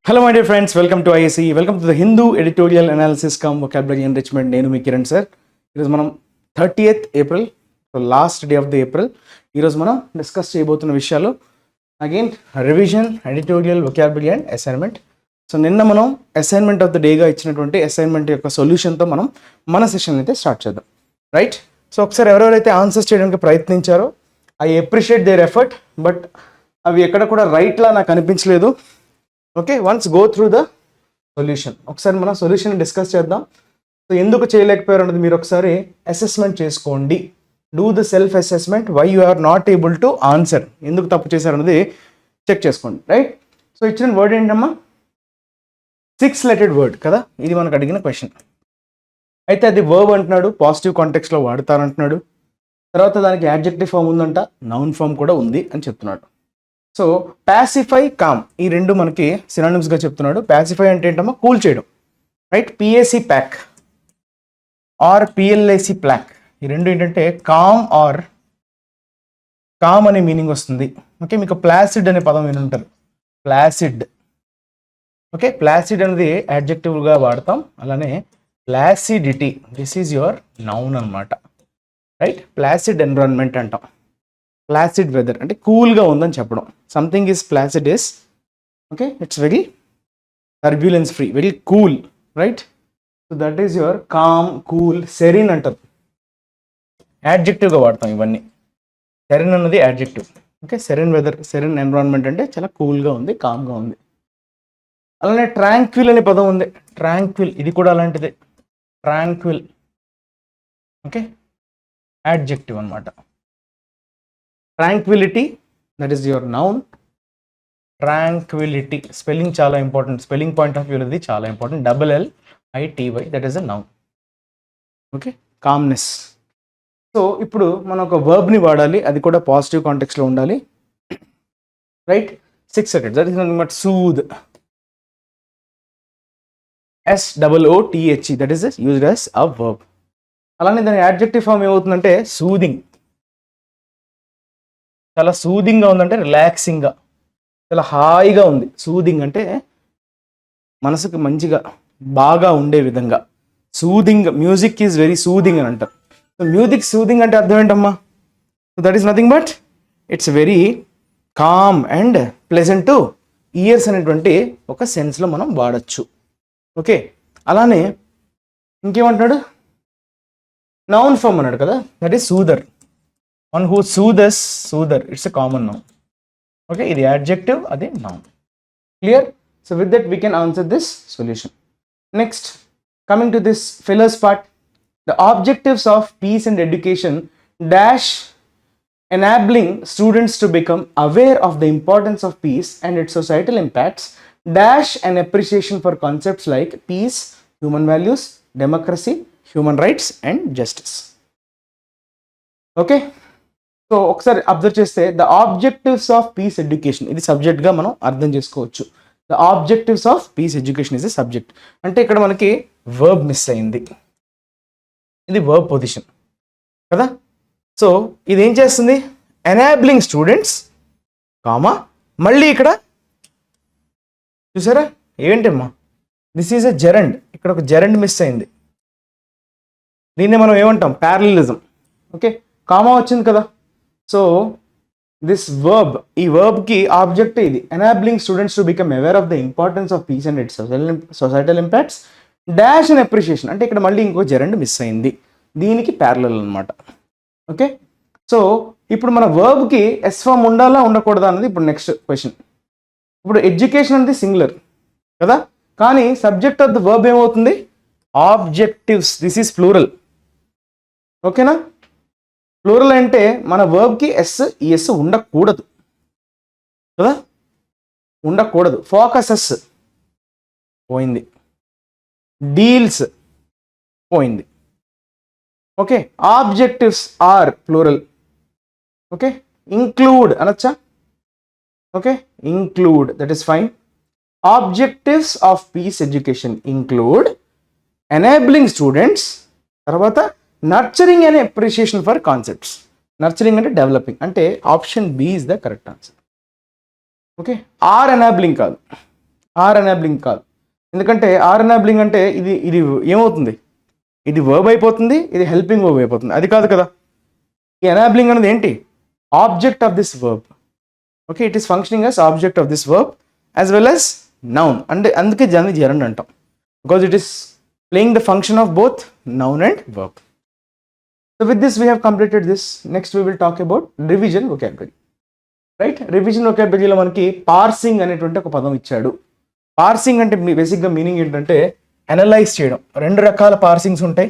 Hello, my dear friends. Welcome to ISE. Welcome to the Hindu Editorial Analysis cum Vocabulary Enrichment. నేను మీ Kiran sir. ఈరోజు మనం 30th April, last day of the April. ఈరోజు మనం discuss చేయబోతున్న విషయాలు again revision, editorial, vocabulary and assignment. So నిన్న మనం assignment of the డేగా ఇచ్చినటువంటి అసైన్మెంట్ యొక్క సొల్యూషన్తో మనం మన సెషన్ అయితే స్టార్ట్ చేద్దాం, రైట్? సో ఒకసారి ఎవరెవరైతే ఆన్సర్స్ చేయడానికి ప్రయత్నించారో I appreciate their effort, but అవి ఎక్కడ కూడా రైట్లా నాకు అనిపించలేదు. Okay, once go through the solution. ఒకసారి మనం సొల్యూషన్ డిస్కస్ చేద్దాం. సో ఎందుకు చేయలేకపోయారు అన్నది మీరు ఒకసారి అసెస్మెంట్ చేసుకోండి. Do the self assessment, why you are not able to answer, ఎందుకు తప్పు చేశారు అన్నది చెక్ చేసుకోండి, రైట్? సో ఇచ్చిన వర్డ్ ఏంటమ్మా? 6 లెటెడ్ వర్డ్ కదా, ఇది మనకు అడిగిన క్వశ్చన్. అయితే అది వర్బ్ అంటున్నాడు, పాజిటివ్ కాంటెక్స్లో వాడతారంటున్నాడు. తర్వాత దానికి యాడ్జెక్టివ్ ఫామ్ ఉందంట, నౌన్ ఫామ్ కూడా ఉంది అని చెప్తున్నాడు. సో ప్యాసిఫై, కామ్ ఈ రెండు మనకి సినానిమ్స్గా చెప్తున్నాడు. ప్యాసిఫై అంటే ఏంటమ్మా? కూల్ చేయడం, right? P A C pac or P L A C plac, ఈ రెండు ఏంటంటే కామ్ ఆర్ కామ్ అనే మీనింగ్ వస్తుంది. ఓకే, మీకు ప్లాసిడ్ అనే పదం వినుంటారు, ప్లాసిడ్. ఓకే, ప్లాసిడ్ అనేది యాడ్జెక్టివ్గా వాడతాం. అలానే placidity, this is your noun అనమాట, రైట్? ప్లాసిడ్ ఎన్విరాన్మెంట్ అంటాం. ప్లాసిడ్ వెదర్ అంటే కూల్గా ఉందని చెప్పడం. Something is placid is okay, it's very turbulence free, very cool, right? So that is your calm, cool. Serene అంటారు, యాడ్జెక్టివ్గా వాడతాం ఇవన్నీ. సెరిన్ అన్నది adjective. Okay, serene weather, serene environment అంటే చాలా కూల్గా ఉంది, కామ్గా ఉంది. అలానే ట్రాంక్విల్ అనే పదం ఉంది, ట్రాంక్విల్, ఇది కూడా అలాంటిదే, ట్రాంక్విల్. ఓకే, యాడ్జెక్టివ్ అనమాట. Tranquillity, that is your noun. Tranquillity spelling చాలా important, spelling point of view ఇది చాలా important. LLITY, that is a noun. Okay, calmness. So ఇప్పుడు మనం ఒక వర్బ్ని వాడాలి, అది కూడా పాజిటివ్ కాంటెక్స్లో ఉండాలి, right? 6 seconds, that is nothing but Sood, SOOTHE, that is used as a verb. అలానే దాని యాడ్జెక్టివ్ ఫామ్ ఏమవుతుందంటే సూదింగ్, చాలా సూదింగ్గా ఉందంటే రిలాక్సింగ్గా, చాలా హాయిగా ఉంది. సూదింగ్ అంటే మనసుకు మంచిగా బాగా ఉండే విధంగా. Soothing, music is very soothing అని అంటారు. సో మ్యూజిక్ సూదింగ్ అంటే అర్థం ఏంటమ్మా? So that is nothing but it's very calm and pleasant two years అనేటువంటి ఒక సెన్స్లో మనం వాడచ్చు. ఓకే, అలానే ఇంకేమంటున్నాడు? నౌన్ ఫామ్ అన్నాడు కదా, that is soother. One who soothers, soother, it's a common noun. Okay, ఇది యాడ్జెక్టివ్, అది noun. Clear? So with that we can answer this solution. Next, coming to this fillers part. The objectives of peace and education dash enabling students to become aware of the importance of peace and its societal impacts dash an appreciation for concepts like peace, human values, democracy, human rights and justice. Okay, so ఒకసారి observe చేస్తే the objectives of peace education, ఇది సబ్జెక్ట్గా మనం అర్థం చేసుకోవచ్చు. The objectives of peace education is a subject. అంటే ఇక్కడ మనకి verb miss అయింది, ఇది వర్బ్ పొజిషన్ కదా. సో ఇది ఏం చేస్తుంది? ఎనాబ్లింగ్ స్టూడెంట్స్, కామా, మళ్ళీ ఇక్కడ చూసారా ఏంటమ్మా? దిస్ ఈజ్ ఎ జెరండ్, ఇక్కడ ఒక జెరండ్ మిస్ అయింది. దీన్ని మనం ఏమంటాం? ప్యారలిజం. ఓకే, కామా వచ్చింది కదా. సో దిస్ వర్బ్, ఈ వర్బ్కి ఆబ్జెక్ట్ ఇది, ఎనాబ్లింగ్ students to become aware of the importance of peace and it's societal impacts dash and appreciation. అంటే ఇక్కడ మళ్ళీ ఇంకో జెరండ్ మిస్ అయింది, దీనికి ప్యారలల్ అనమాట. ఓకే, సో ఇప్పుడు మన వర్బ్కి ఎస్ ఫామ్ ఉండాలా ఉండకూడదా అన్నది ఇప్పుడు నెక్స్ట్ క్వశ్చన్. ఇప్పుడు ఎడ్యుకేషన్ అనేది సింగులర్ కదా, కానీ సబ్జెక్ట్ ఆఫ్ ద వర్బ్ ఏమవుతుంది? Objectives, this is plural. ఓకేనా? ప్లూరల్ అంటే మన వర్బ్కి ఎస్ ఉండకూడదు కదా, ఉండకూడదు. ఫోకసెస్ పోయింది, డీల్స్ పోయింది. Okay, objectives are plural. Okay, include అనొచ్చా? Okay, include, that is fine. Objectives of peace education include enabling students, తర్వాత nurturing and appreciation for concepts. Nurturing అంటే డెవలపింగ్, అంటే option B is the correct answer. Okay, are enabling కాదు, are enabling కాదు. ఎందుకంటే are ఎనాబ్లింగ్ అంటే ఇది ఏమవుతుంది, ఇది వర్బ్ అయిపోతుంది, ఇది హెల్పింగ్ వర్బ్ అయిపోతుంది. అది కాదు కదా. ఈ ఎనాబ్లింగ్ అనేది ఏంటి, object of this verb. Okay, it is functioning as object of this verb as well as noun. అంటే అందుకే దాన్ని జెరండ్ అంటాం, because it is playing the function of both noun and verb. So with this we have completed this. Next we will talk about revision vocabulary. Right, revision వొకాబులరీలో మనకి parsing అనేటువంటి ఒక పదం ఇచ్చాడు. పార్సింగ్ అంటే బేసిక్గా మీనింగ్ ఏంటంటే అనలైజ్ చేయడం. రెండు రకాల పార్సింగ్స్ ఉంటాయి.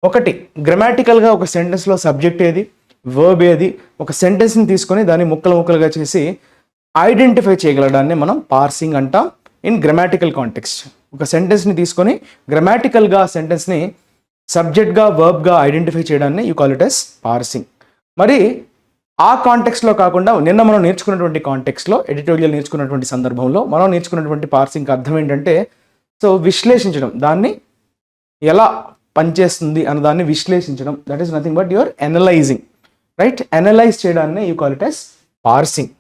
ఒకటి గ్రామాటికల్గా ఒక సెంటెన్స్లో సబ్జెక్ట్ ఏది, వర్బ్ ఏది, ఒక సెంటెన్స్ని తీసుకొని దాన్ని ముక్కలుగా చేసి ఐడెంటిఫై చేయగలడాన్ని మనం పార్సింగ్ అంటాం ఇన్ గ్రామాటికల్ కాంటెక్స్ట్. ఒక సెంటెన్స్ని తీసుకొని గ్రామాటికల్గా సెంటెన్స్ని సబ్జెక్ట్గా వర్బ్గా ఐడెంటిఫై చేయడాన్ని you call it as parsing. మరి ఆ కాంటెక్స్లో కాకుండా నిన్న మనం నేర్చుకున్నటువంటి కాంటెక్స్లో, ఎడిటోరియల్ నేర్చుకున్నటువంటి సందర్భంలో మనం నేర్చుకున్నటువంటి పార్సింగ్కి అర్థం ఏంటంటే, సో విశ్లేషించడం, దాన్ని ఎలా పనిచేస్తుంది అన్న దాన్ని విశ్లేషించడం. That is nothing but your analysing. Right, analyse చేయడాన్ని you call it as parsing.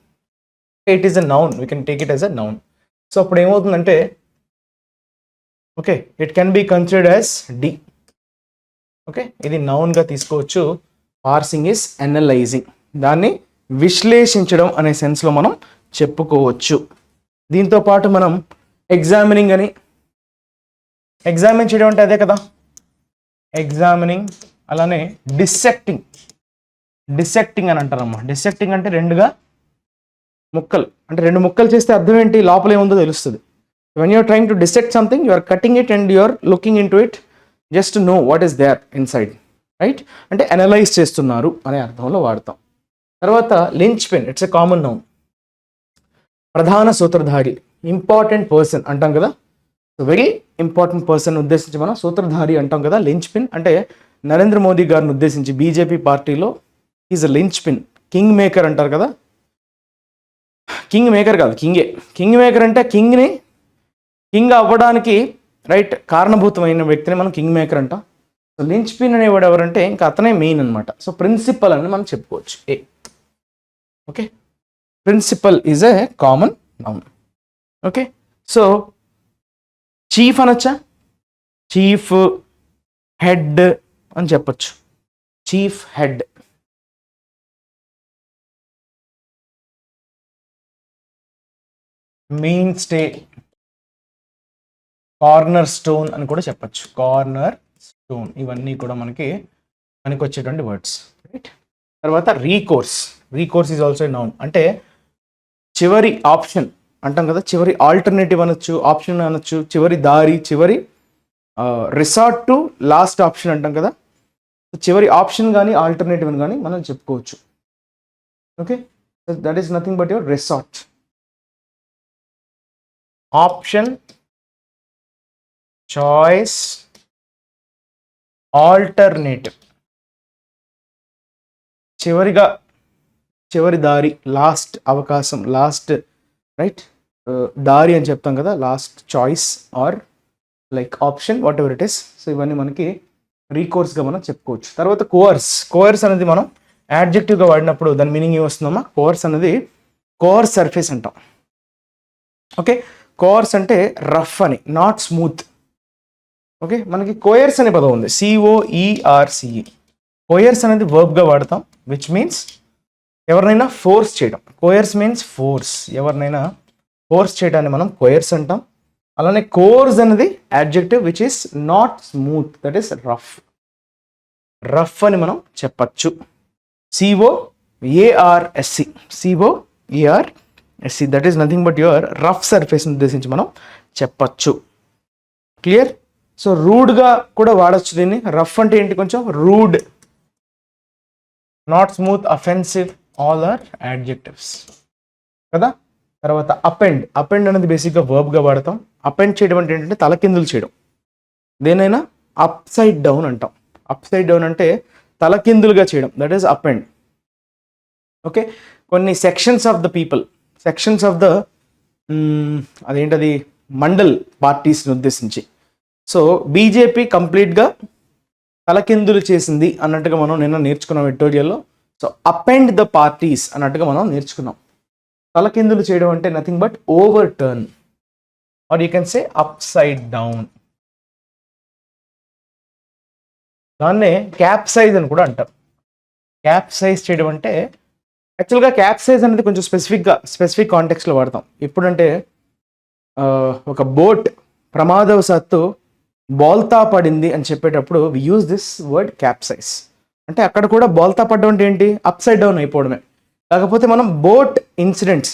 It is a noun, we can take it as a noun. So అప్పుడు ఏమవుతుందంటే, okay, it can be considered as D. Okay, ఇది నౌన్గా తీసుకోవచ్చు. Parsing is analysing, దాన్ని విశ్లేషించడం అనే సెన్స్లో మనం చెప్పుకోవచ్చు. దీంతో పాటు మనం ఎగ్జామినింగ్ అని, ఎగ్జామిన్ చేయడం అంటే అదే కదా ఎగ్జామినింగ్. అలానే డిసెక్టింగ్ అని అంటారమ్మా. డిసెక్టింగ్ అంటే రెండుగా ముక్కలు, అంటే రెండు ముక్కలు చేస్తే అర్థం ఏంటి, లోపల ఏముందో తెలుస్తుంది. When you're trying to dissect something, you are cutting it and you are looking into it just to know what is there inside. Right, అంటే అనలైజ్ చేస్తున్నారు అనే అర్థంలో వాడతాం. తర్వాత linchpin, it's a common noun. ప్రధాన సూత్రధారి, important person అంటాం కదా. సో వెరీ ఇంపార్టెంట్ పర్సన్ ఉద్దేశించి మనం సూత్రధారి అంటాం కదా. లించ్ పిన్ అంటే నరేంద్ర మోదీ గారిని ఉద్దేశించి బీజేపీ పార్టీలో is a Lynch pin. King maker అంటారు కదా. కింగ్ మేకర్ కాదు, కింగే. కింగ్ మేకర్ అంటే కింగ్ అవ్వడానికి రైట్ కారణభూతమైన వ్యక్తిని మనం కింగ్ మేకర్ అంటాం. సో లించ్ పిన్ అనేవాడు ఎవరంటే ఇంకా అతనే మెయిన్ అనమాట. సో ప్రిన్సిపల్ అని మనం చెప్పుకోవచ్చు. Okay, principal is a common noun. Okay, so chief అనొచ్చా, చీఫ్, హెడ్ అని చెప్పచ్చు. Chief head. Mainstay, cornerstone అని కూడా చెప్పచ్చు. కార్నర్ స్టోన్, ఇవన్నీ కూడా మనకి వచ్చేటువంటి వర్డ్స్. రైట్, తర్వాత recourse. Recourse is also noun. అంటే చివరి ఆప్షన్ అంటాం కదా, చివరి ఆల్టర్నేటివ్ అనొచ్చు, ఆప్షన్ అనొచ్చు, చివరి దారి, చివరి రిసార్ట్ టు లాస్ట్ ఆప్షన్ అంటాం కదా. చివరి ఆప్షన్ కానీ ఆల్టర్నేటివ్ అని కానీ మనం చెప్పుకోవచ్చు. Okay, that is nothing but your resort. Option, choice, alternative, చివరి దారి, లాస్ట్ అవకాశం, లాస్ట్ రైట్ దారి అని చెప్తాం కదా, last choice or like option, whatever it is. So ఇవన్నీ మనకి రీకోర్స్గా మనం చెప్పుకోవచ్చు. తర్వాత కోర్స్ అనేది మనం యాడ్జెక్టివ్గా వాడినప్పుడు దాని మీనింగ్ ఏమొస్తుందమ్మా, కోర్స్ అనేది కోర్ సర్ఫేస్ అంటాం. ఓకే, కోర్స్ అంటే రఫ్ అని, నాట్ స్మూత్. ఓకే, మనకి కోయర్స్ అనే పదం ఉంది, COERCE. కోయర్స్ అనేది వర్బ్గా వాడతాం, విచ్ మీన్స్ ఎవరినైనా ఫోర్స్ చేయడం. కోయర్స్ మీన్స్ ఫోర్స్, ఎవరినైనా ఫోర్స్ చేయడాన్ని మనం కోయర్స్ అంటాం. అలానే కోర్స్ అనేది adjective which is not smooth, that is rough అని మనం చెప్పచ్చు. COARSE, that is nothing but your rough surface ఉద్దేశించి మనం చెప్పచ్చు. క్లియర్? సో రూడ్గా కూడా వాడచ్చు దీన్ని. రఫ్ అంటే ఏంటి, కొంచెం rude, not smooth, offensive, all are adjectives కదా. తర్వాత అపెండ్ అనేది బేసిక్గా వర్బ్గా వాడతాం. అపెండ్ చేయడం అంటే ఏంటంటే తలకిందులు చేయడం. దేనైనా అప్ సైడ్ డౌన్ అంటాం. అప్ సైడ్ డౌన్ అంటే తలకిందులుగా చేయడం, దట్ ఈస్ అపెండ్. ఓకే, కొన్ని sections of the people, sections of the అదేంటది మండల్ పార్టీస్ని ఉద్దేశించి. సో బీజేపీ కంప్లీట్గా తలకిందులు చేసింది అన్నట్టుగా మనం నిన్న నేర్చుకున్నాం ఎడిటోరియల్లో. సో అపెండ్ ద పార్టీస్ అన్నట్టుగా మనం నేర్చుకున్నాం. తలకిందులు చేయడం అంటే nothing but overturn. Or you can say upside down. దాన్నే క్యాప్సైజ్ అని కూడా అంటారు. క్యాప్సైజ్ చేయడం అంటే యాక్చువల్గా క్యాప్సైజ్ అనేది కొంచెం స్పెసిఫిక్ కాంటెక్స్లో వాడతాం. ఎప్పుడంటే ఒక బోట్ ప్రమాదవశాత్తు బోల్తా పడింది అని చెప్పేటప్పుడు వి యూజ్ దిస్ వర్డ్ క్యాప్సైజ్. అంటే అక్కడ కూడా బోల్తా పడడం అంటే ఏంటి, అప్సైడ్ డౌన్ అయిపోవడమే. కాకపోతే మనం బోట్ ఇన్సిడెంట్స్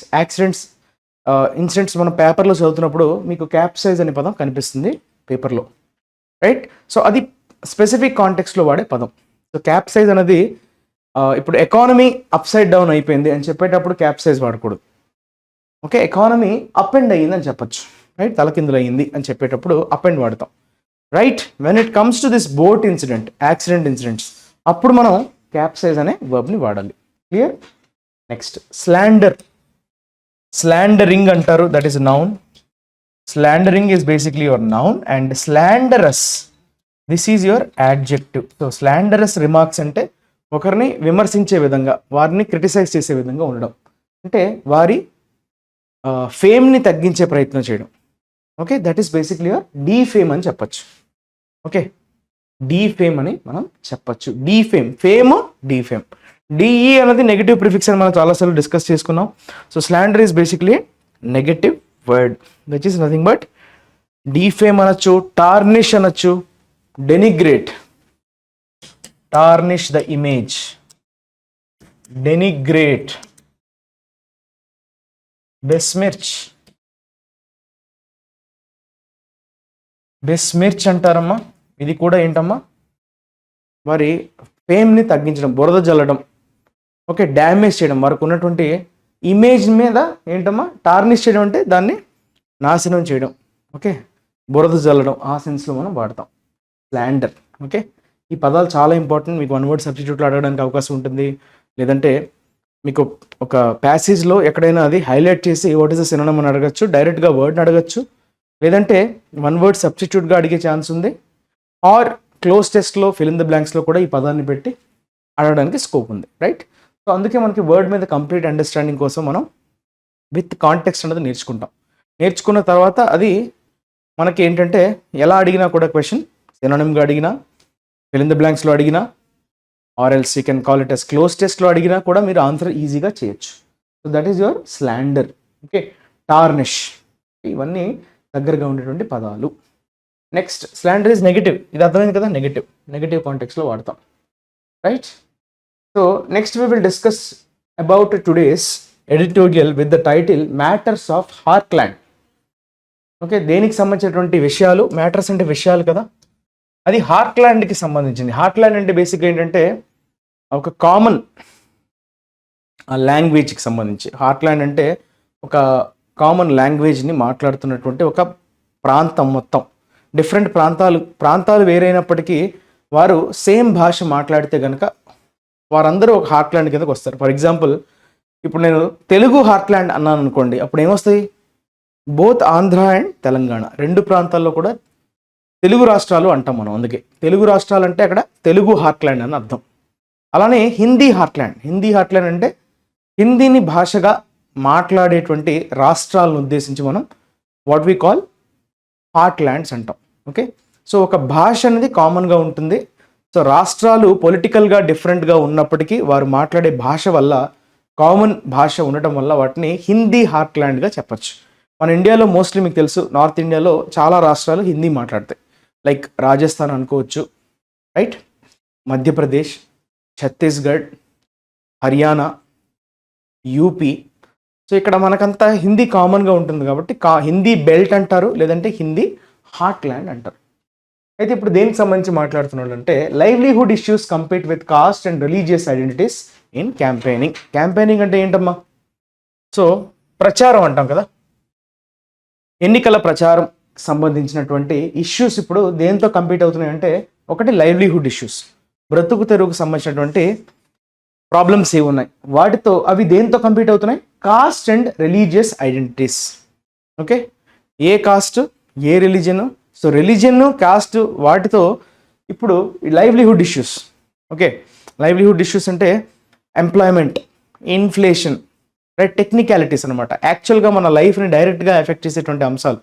మనం పేపర్లో చదువుతున్నప్పుడు మీకు క్యాప్సైజ్ అనే పదం కనిపిస్తుంది పేపర్లో, రైట్? సో అది స్పెసిఫిక్ కాంటెక్స్లో వాడే పదం. సో క్యాప్సైజ్ అనేది ఇప్పుడు ఎకానమీ అప్సైడ్ డౌన్ అయిపోయింది అని చెప్పేటప్పుడు క్యాప్సైజ్ వాడకూడదు. ఓకే, ఎకానమీ అప్ అండ్ అయ్యింది అని చెప్పచ్చు, రైట్? తలకిందులు అయ్యింది అని చెప్పేటప్పుడు అప్ అండ్ వాడతాం, right? When it comes to this boat accident incidents, అప్పుడు మనం క్యాప్సైజ్ అనే వర్బ్ని వాడాలి. క్లియర్? నెక్స్ట్ స్లాండరింగ్ అంటారు, that is noun. Slandering is basically your noun and slanderous this is your adjective. So slanderous remarks అంటే ఒకరిని విమర్శించే విధంగా, వారిని క్రిటిసైజ్ చేసే విధంగా ఉండడం, అంటే వారి ఫేమ్ని తగ్గించే ప్రయత్నం చేయడం. Okay, that is basically your defame అని చెప్పచ్చు. ఓకే, డీఫేమ్ అని మనం చెప్పచ్చు. Fame defame. డిఈ అనేది నెగిటివ్ ప్రిఫిక్స్ అని మనం చాలాసార్లు డిస్కస్ చేసుకున్నాం. So slander is basically negative word, which is nothing but defame అనొచ్చు, టార్నిష్ అనొచ్చు, డెనిగ్రేట్, టార్నిష్ ద ఇమేజ్, డెనిగ్రేట్, బెస్మిర్చ్ అంటారమ్మా. ఇది కూడా ఏంటమ్మా, వారి ఫేమ్ని తగ్గించడం, బురద జల్లడం, ఓకే, డ్యామేజ్ చేయడం, వారికి ఉన్నటువంటి ఇమేజ్ మీద ఏంటమ్మా టార్నిష్ చేయడం, అంటే దాన్ని నాశనం చేయడం. ఓకే, బురద జల్లడం, ఆ సెన్స్లో మనం వాడతాం స్లాండర్. ఓకే, ఈ పదాలు చాలా ఇంపార్టెంట్. మీకు వన్ వర్డ్ సబ్స్టిట్యూట్లో అడగడానికి అవకాశం ఉంటుంది, లేదంటే మీకు ఒక ప్యాసేజ్లో ఎక్కడైనా అది హైలైట్ చేసి వాట్ ఈస్ ద సినోనిమ్ అని అడగచ్చు, డైరెక్ట్గా వర్డ్ని అడగచ్చు, లేదంటే వన్ వర్డ్ సబ్స్టిట్యూట్గా అడిగే ఛాన్స్ ఉంది, ఆర్ క్లోజ్ టెస్ట్లో ఫిల్ ఇన్ ద బ్లాంక్స్లో కూడా ఈ పదాన్ని పెట్టి అడగడానికి స్కోప్ ఉంది, రైట్? సో అందుకే మనకి వర్డ్ మీద కంప్లీట్ అండర్స్టాండింగ్ కోసం మనం విత్ కాంటెక్స్ట్ అనేది నేర్చుకున్న తర్వాత అది మనకి ఏంటంటే ఎలా అడిగినా కూడా క్వశ్చన్ సినోనిమ్గా అడిగినా, ఫిల్ ఇన్ ద బ్లాంక్స్లో అడిగినా, or else you can call it as cloze టెస్ట్లో అడిగినా కూడా మీరు ఆన్సర్ ఈజీగా చేయొచ్చు. So that is your slander. Okay, tarnish, ఇవన్నీ దగ్గరగా ఉండేటువంటి పదాలు. Next slander is negative. ఇది అర్థమైంది కదా, నెగిటివ్ కాంటెక్స్లో వాడతాం, right? So next we will discuss about today's editorial with the title matters of heartland. Okay, దేనికి సంబంధించినటువంటి విషయాలు, మ్యాటర్స్ అంటే విషయాలు కదా, అది హార్ట్లాండ్కి సంబంధించింది. హార్ట్లాండ్ అంటే బేసిక్గా ఏంటంటే ఒక కామన్ లాంగ్వేజ్కి సంబంధించి. హార్ట్లాండ్ అంటే ఒక కామన్ లాంగ్వేజ్ని మాట్లాడుతున్నటువంటి ఒక ప్రాంతం మొత్తం. డిఫరెంట్ ప్రాంతాలు వేరైనప్పటికీ వారు సేమ్ భాష మాట్లాడితే కనుక వారందరూ ఒక హార్ట్లాండ్ కిందకు వస్తారు. ఫర్ ఎగ్జాంపుల్, ఇప్పుడు నేను తెలుగు హార్ట్లాండ్ అన్నాను అనుకోండి, అప్పుడు ఏమొస్తాయి? బోత్ ఆంధ్ర అండ్ తెలంగాణ, రెండు ప్రాంతాల్లో కూడా తెలుగు రాష్ట్రాలు అంటాం మనం. అందుకే తెలుగు రాష్ట్రాలు అంటే అక్కడ తెలుగు హార్ట్లాండ్ అని అర్థం. అలానే హిందీ హార్ట్లాండ్ అంటే హిందీని భాషగా మాట్లాడేటువంటి రాష్ట్రాలను ఉద్దేశించి మనం వాట్ వీ కాల్ హార్ట్లాండ్స్ అంటాం. ఓకే, సో ఒక భాష అనేది కామన్గా ఉంటుంది. సో రాష్ట్రాలు పొలిటికల్గా డిఫరెంట్గా ఉన్నప్పటికీ వారు మాట్లాడే భాష వల్ల, కామన్ భాష ఉండటం వల్ల వాటిని హిందీ హార్ట్లాండ్గా చెప్పచ్చు. మన ఇండియాలో మోస్ట్లీ మీకు తెలుసు, నార్త్ ఇండియాలో చాలా రాష్ట్రాలు హిందీ మాట్లాడతాయి. లైక్ రాజస్థాన్ అనుకోవచ్చు, right? Madhya Pradesh, Chhattisgarh, Haryana, UP. So ఇక్కడ మనకంతా హిందీ కామన్గా ఉంటుంది కాబట్టి హిందీ బెల్ట్ అంటారు, లేదంటే హిందీ హార్ట్లాండ్ అంటారు. అయితే ఇప్పుడు దేనికి సంబంధించి మాట్లాడుతున్నాడు అంటే livelihood issues compete with cost and religious identities in campaigning. Campaigning అంటే ఏంటమ్మా? సో ప్రచారం అంటాం కదా, ఎన్నికల ప్రచారం సంబంధించినటువంటి ఇష్యూస్ ఇప్పుడు దేంతో కంపీట్ అవుతున్నాయంటే, ఒకటి లైవ్లీహుడ్ ఇష్యూస్, బ్రతుకు తెరువుకు సంబంధించినటువంటి ప్రాబ్లమ్స్ ఏవి ఉన్నాయి వాటితో, అవి దేంతో కంపీట్ అవుతున్నాయి? Cost and religious identities. Okay, A cost, A religion. So religion, cost, వాటితో ఇప్పుడు livelihood issues. Okay, livelihood issues అంటే ఎంప్లాయ్మెంట్, ఇన్ఫ్లేషన్, రైట్, టెక్నికాలిటీస్ అనమాట. యాక్చువల్గా మన లైఫ్ని డైరెక్ట్గా ఎఫెక్ట్ చేసేటువంటి అంశాలు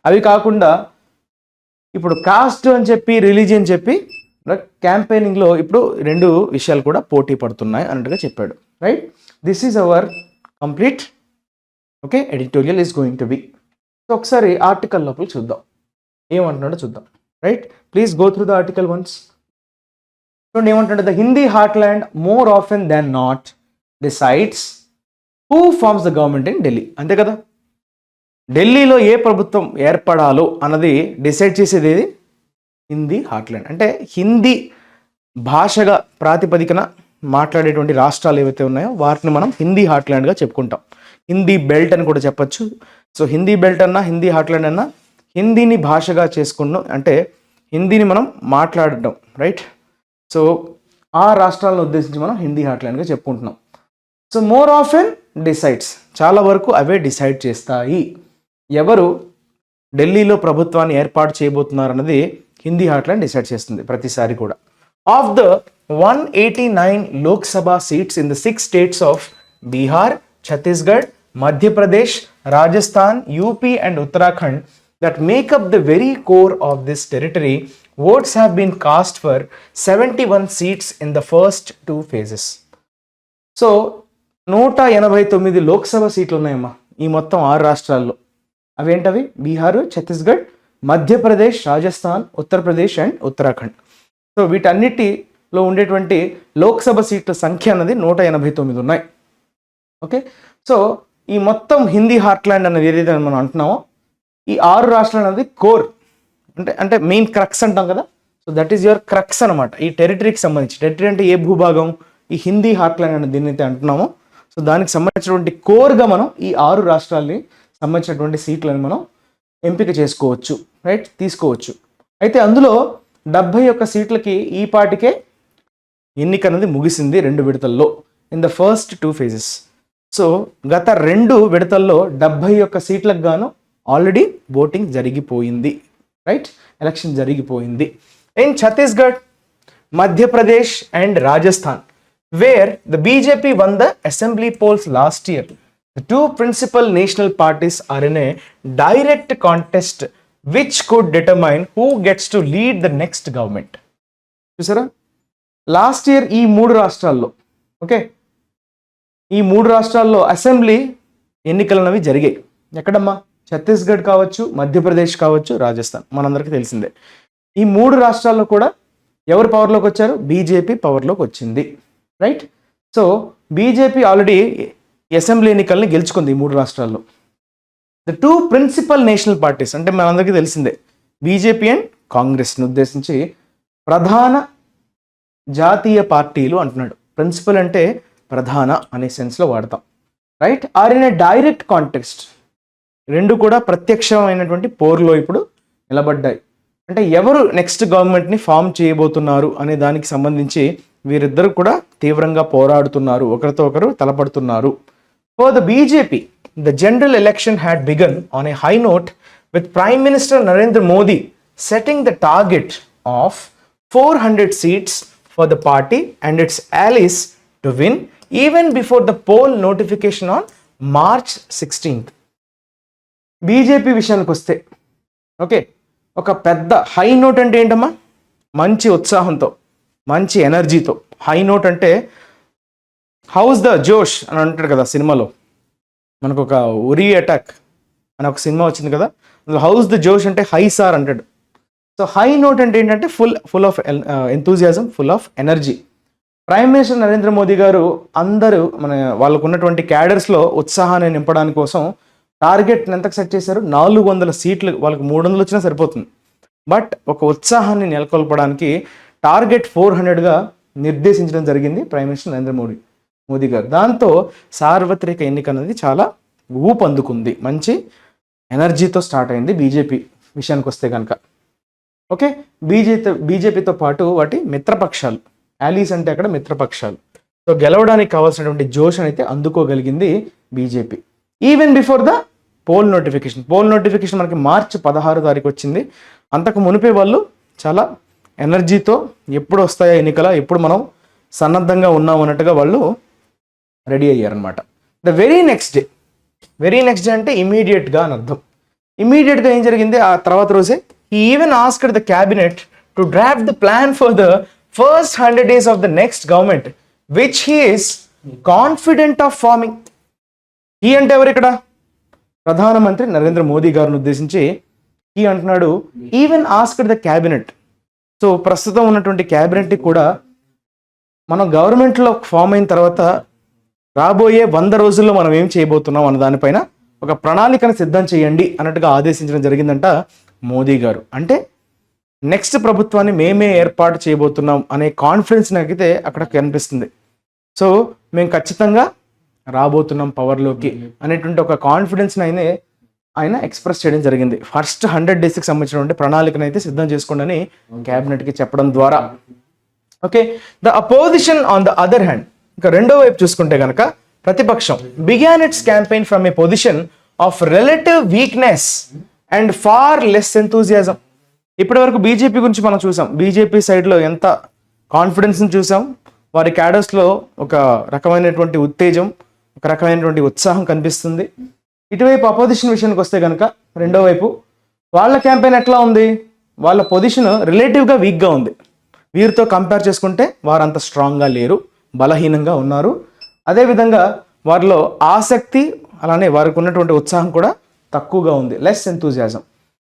అవి కాకుండా ఇప్పుడు కాస్ట్ అని చెప్పి రిలీజియన్ చెప్పి క్యాంపెయినింగ్లో ఇప్పుడు రెండు విషయాలు కూడా పోటీ పడుతున్నాయి అన్నట్టుగా చెప్పాడు. Right, this is our complete okay editorial is going to be. So ఒకసారి ఆర్టికల్ లోపల చూద్దాం, ఏమంటున్నాడో చూద్దాం. Right, please go through the article once. చూడండి ఏమంటున్నాడు, the Hindi heartland more often than not decides who forms the government in Delhi. అంతే కదా, ఢిల్లీలో ఏ ప్రభుత్వం ఏర్పడాలో అన్నది డిసైడ్ చేసేది ఏది, హిందీ హార్ట్లాండ్. అంటే హిందీ భాషగా ప్రాతిపదికన మాట్లాడేటువంటి రాష్ట్రాలు ఏవైతే ఉన్నాయో వాటిని మనం హిందీ హార్ట్లాండ్గా చెప్పుకుంటాం. హిందీ బెల్ట్ అని కూడా చెప్పచ్చు. సో హిందీ బెల్ట్ అన్నా హిందీ హార్ట్లాండ్ అన్నా హిందీని భాషగా చేసుకున్నాం, అంటే హిందీని మనం మాట్లాడటం. రైట్, సో ఆ రాష్ట్రాలను ఉద్దేశించి మనం హిందీ హార్ట్లాండ్గా చెప్పుకుంటున్నాం. సో మోర్ ఆఫెన్ డిసైడ్స్, చాలా వరకు అవే డిసైడ్ చేస్తాయి. ఎవరు ఢిల్లీలో ప్రభుత్వాన్ని ఏర్పాటు చేయబోతున్నారు అన్నది హిందీ హార్ట్లాండ్ డిసైడ్ చేస్తుంది ప్రతిసారి కూడా. Of the 189 Lok Sabha seats in the 6 states of Bihar, Chhattisgarh, Madhya Pradesh, Rajasthan, UP and Uttarakhand that make up the very core of this territory, votes have been cast for 71 seats in the first 2 phases. So 189 Lok Sabha సీట్లు ఉన్నాయమ్మా ఈ మొత్తం 6 రాష్ట్రాల్లో. అవేంటవి, బీహార్, ఛత్తీస్గఢ్, మధ్యప్రదేశ్, రాజస్థాన్, ఉత్తరప్రదేశ్ అండ్ ఉత్తరాఖండ్. సో వీటన్నిటిలో ఉండేటువంటి లోక్సభ సీట్ల సంఖ్య అన్నది 189 ఉన్నాయి. ఓకే, సో ఈ మొత్తం హిందీ హార్ట్లాండ్ అనేది ఏదైతే మనం అంటున్నామో ఈ 6 రాష్ట్రాలు అనేది కోర్, అంటే మెయిన్ క్రక్స్ అంటాం కదా. So that is your crux అనమాట ఈ టెరిటరీకి సంబంధించి. టెరిటరీ అంటే ఏ భూభాగం, ఈ హిందీ హార్ట్లాండ్ అనేది దీన్ని అయితే అంటున్నామో సో దానికి సంబంధించినటువంటి కోర్గా మనం ఈ 6 రాష్ట్రాలని సంబంధించినటువంటి సీట్లను మనం ఎంపిక చేసుకోవచ్చు. రైట్, తీసుకోవచ్చు. అయితే అందులో 71 సీట్లకి ఈ పాటికే ఎన్నిక అనేది ముగిసింది 2 విడతల్లో in the first 2 phases. So గత 2 విడతల్లో 71 సీట్లకు గాను ఆల్రెడీ ఓటింగ్ జరిగిపోయింది. రైట్, ఎలక్షన్ జరిగిపోయింది. In Chhattisgarh, Madhya Pradesh and Rajasthan wear the BJP one the assembly poles last year, the 2 principal national parties are in a direct contest which could determine who gets to lead the next government. చూసారా, last year ఈ 3 రాష్ట్రాల్లో okay ఈ 3 రాష్ట్రాల్లో assembly ఎన్నికలు అనేవి జరిగాయి. ఎక్కడమ్మా, ఛత్తీస్గఢ్ కావచ్చు, మధ్యప్రదేశ్ కావచ్చు, రాజస్థాన్, మనందరికీ తెలిసిందే. ఈ 3 రాష్ట్రాల్లో కూడా ఎవరు పవర్లోకి వచ్చారు, బీజేపీ పవర్లోకి వచ్చింది. Right, so BJP already assembly ఎన్నికల్ని గెలుచుకుంది ఈ 3 రాష్ట్రాల్లో. ద 2 principal నేషనల్ పార్టీస్ అంటే మనందరికీ తెలిసిందే బీజేపీ అండ్ కాంగ్రెస్ని ఉద్దేశించి ప్రధాన జాతీయ పార్టీలు అంటున్నాడు. ప్రిన్సిపల్ అంటే ప్రధాన అనే సెన్స్లో వాడతాం. Right, or in a direct context, 2 కూడా ప్రత్యక్షమైనటువంటి పోరులో ఇప్పుడు నిలబడ్డాయి. అంటే ఎవరు నెక్స్ట్ గవర్నమెంట్ని ఫామ్ చేయబోతున్నారు అనే దానికి సంబంధించి వీరిద్దరు కూడా తీవ్రంగా పోరాడుతున్నారు, ఒకరితో ఒకరు తలపడుతున్నారు. For the BJP the general election had begun on a high note with prime minister Narendra Modi setting the target of 400 seats for the party and its allies to win even before the poll notification on March 16th. BJP విషయానికి వస్తే okay ఒక పెద్ద high note అంటే ఏంటమ్మా, మంచి ఉత్సాహంతో మంచి ఎనర్జీతో. హై నోట్ అంటే హౌస్ ద జోష్ అని అంటాడు కదా సినిమాలో, మనకు ఒక ఉరి అటాక్ అని ఒక సినిమా వచ్చింది కదా, హౌస్ ద జోష్ అంటే హై సార్ అంటాడు. సో హై నోట్ అంటే ఏంటంటే full of enthusiasm, full of energy. Prime minister Narendra Modi గారు అందరూ వాళ్ళకు ఉన్నటువంటి క్యాడర్స్లో ఉత్సాహాన్ని నింపడానికి కోసం టార్గెట్ ఎంతకు సెట్ చేశారు, 400 సీట్లు. వాళ్ళకి 300 వచ్చినా సరిపోతుంది, బట్ ఒక ఉత్సాహాన్ని నెలకొల్పడానికి టార్గెట్ 400గా నిర్దేశించడం జరిగింది ప్రైమ్ మినిస్టర్ నరేంద్ర మోదీ గారు. దాంతో సార్వత్రిక ఎన్నిక అనేది చాలా ఊపందుకుంది, మంచి ఎనర్జీతో స్టార్ట్ అయింది బీజేపీ విషయానికి వస్తే కనుక. ఓకే, బీజేపీతో పాటు వాటి మిత్రపక్షాలు, యాలీస్ అంటే అక్కడ మిత్రపక్షాలు. సో గెలవడానికి కావాల్సినటువంటి జోష్ అయితే అందుకోగలిగింది BJP. Even before the poll notification మనకి మార్చి 16 తారీఖు వచ్చింది. అంతకు మునిపే వాళ్ళు చాలా ఎనర్జీతో ఎప్పుడు వస్తాయో ఎన్నికల, ఎప్పుడు మనం సన్నద్ధంగా ఉన్నాం అన్నట్టుగా వాళ్ళు రెడీ అయ్యారనమాట. ద వెరీ నెక్స్ట్ డే అంటే ఇమీడియట్గా అని అర్థం. ఇమీడియట్గా ఏం జరిగింది ఆ తర్వాత రోజే, he even asked the cabinet to draft the plan for the first 100 days of the next government which he is confident of farming. ఈ అంటే ఎవరు ఇక్కడ? ప్రధానమంత్రి నరేంద్ర మోదీ గారిని ఉద్దేశించి ఈ అంటున్నాడు, even asked the cabinet. So ప్రస్తుతం ఉన్నటువంటి క్యాబినెట్ని కూడా మనం గవర్నమెంట్లో ఫామ్ అయిన తర్వాత రాబోయే 100 రోజుల్లో మనం ఏం చేయబోతున్నాం అన్న దానిపైన ఒక ప్రణాళికను సిద్ధం చేయండి అన్నట్టుగా ఆదేశించడం జరిగిందంట మోదీ గారు. అంటే నెక్స్ట్ ప్రభుత్వాన్ని మేమే ఏర్పాటు చేయబోతున్నాం అనే కాన్ఫిడెన్స్ నాకైతే అక్కడ కనిపిస్తుంది. సో మేము ఖచ్చితంగా రాబోతున్నాం పవర్లోకి అనేటువంటి ఒక కాన్ఫిడెన్స్ని ఆయన ఎక్స్ప్రెస్ చేయడం జరిగింది. ఫస్ట్ 100 daysకి సంబంధించినటువంటి ప్రణాళికను అయితే సిద్ధం చేసుకోండి అని క్యాబినెట్కి చెప్పడం ద్వారా. Okay, the opposition on the other hand, ఇంకా రెండో వైపు చూసుకుంటే కనుక ప్రతిపక్షం began its campaign from a position of relative weakness and far less enthusiasm. ఇప్పటి వరకు బీజేపీ గురించి మనం చూసాం, బీజేపీ సైడ్లో ఎంత కాన్ఫిడెన్స్ని చూసాం, వారి క్యాడర్స్లో ఒక రకమైనటువంటి ఉత్తేజం, ఒక రకమైనటువంటి ఉత్సాహం కనిపిస్తుంది. ఇటువైపు అపోజిషన్ విషయానికి వస్తే కనుక రెండో వైపు వాళ్ళ క్యాంపెయిన్ ఎట్లా ఉంది? వాళ్ళ పొజిషన్ రిలేటివ్గా వీక్గా ఉంది. వీరితో కంపేర్ చేసుకుంటే వారు అంత స్ట్రాంగ్గా లేరు, బలహీనంగా ఉన్నారు. అదేవిధంగా వారిలో ఆసక్తి అలానే వారికి ఉన్నటువంటి ఉత్సాహం కూడా తక్కువగా ఉంది, less enthusiasm.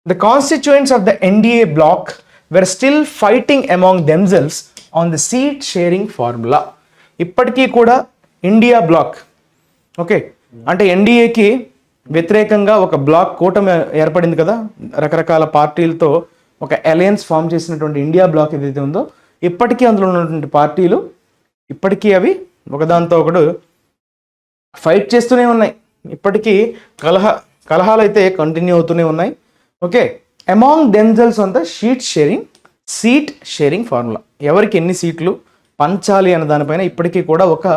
The constituents of the NDA bloc were still fighting among themselves on the seat sharing formula. ఇప్పటికీ కూడా ఇండియా బ్లాక్, ఓకే, అంటే ఎన్డీఏకి వ్యతిరేకంగా ఒక బ్లాక్ కూటమి ఏర్పడింది కదా, రకరకాల పార్టీలతో ఒక అలయన్స్ ఫామ్ చేసినటువంటి ఇండియా బ్లాక్ ఏదైతే ఉందో, ఇప్పటికీ అందులో ఉన్నటువంటి పార్టీలు ఇప్పటికీ అవి ఒకదాంతో ఒకడు ఫైట్ చేస్తూనే ఉన్నాయి. ఇప్పటికీ కలహాలు అయితే కంటిన్యూ అవుతూనే ఉన్నాయి. Okay, among themselves on the seat sharing formula, ఎవరికి ఎన్ని సీట్లు పంచాలి అన్న దానిపైన ఇప్పటికీ కూడా ఒక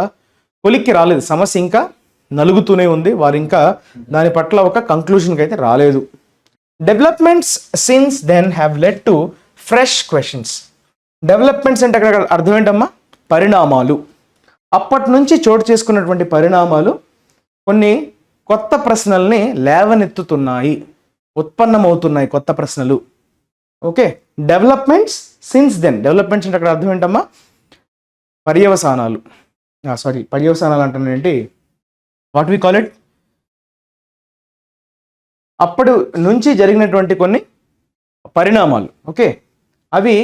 కొలిక్కి రాలేదు. సమస్య ఇంకా నలుగుతూనే ఉంది, వారు ఇంకా దాని పట్ల ఒక కంక్లూషన్కి అయితే రాలేదు. Developments since then have led to fresh questions. Developments అంటే అక్కడ అర్థం ఏంటమ్మా? పరిణామాలు. అప్పటి నుంచి చోటు చేసుకున్నటువంటి పరిణామాలు కొన్ని కొత్త ప్రశ్నల్ని లేవనెత్తుతున్నాయి, ఉత్పన్నమవుతున్నాయి కొత్త ప్రశ్నలు. Okay, developments since then, developments అంటే అక్కడ అర్థం ఏంటమ్మా? పర్యవసానాలు అంటున్నాను ఏంటి, వాట్ వి కాల్ ఇట్, అప్పుడు నుంచి జరిగినటువంటి కొన్ని పరిణామాలు. ఓకే, అవి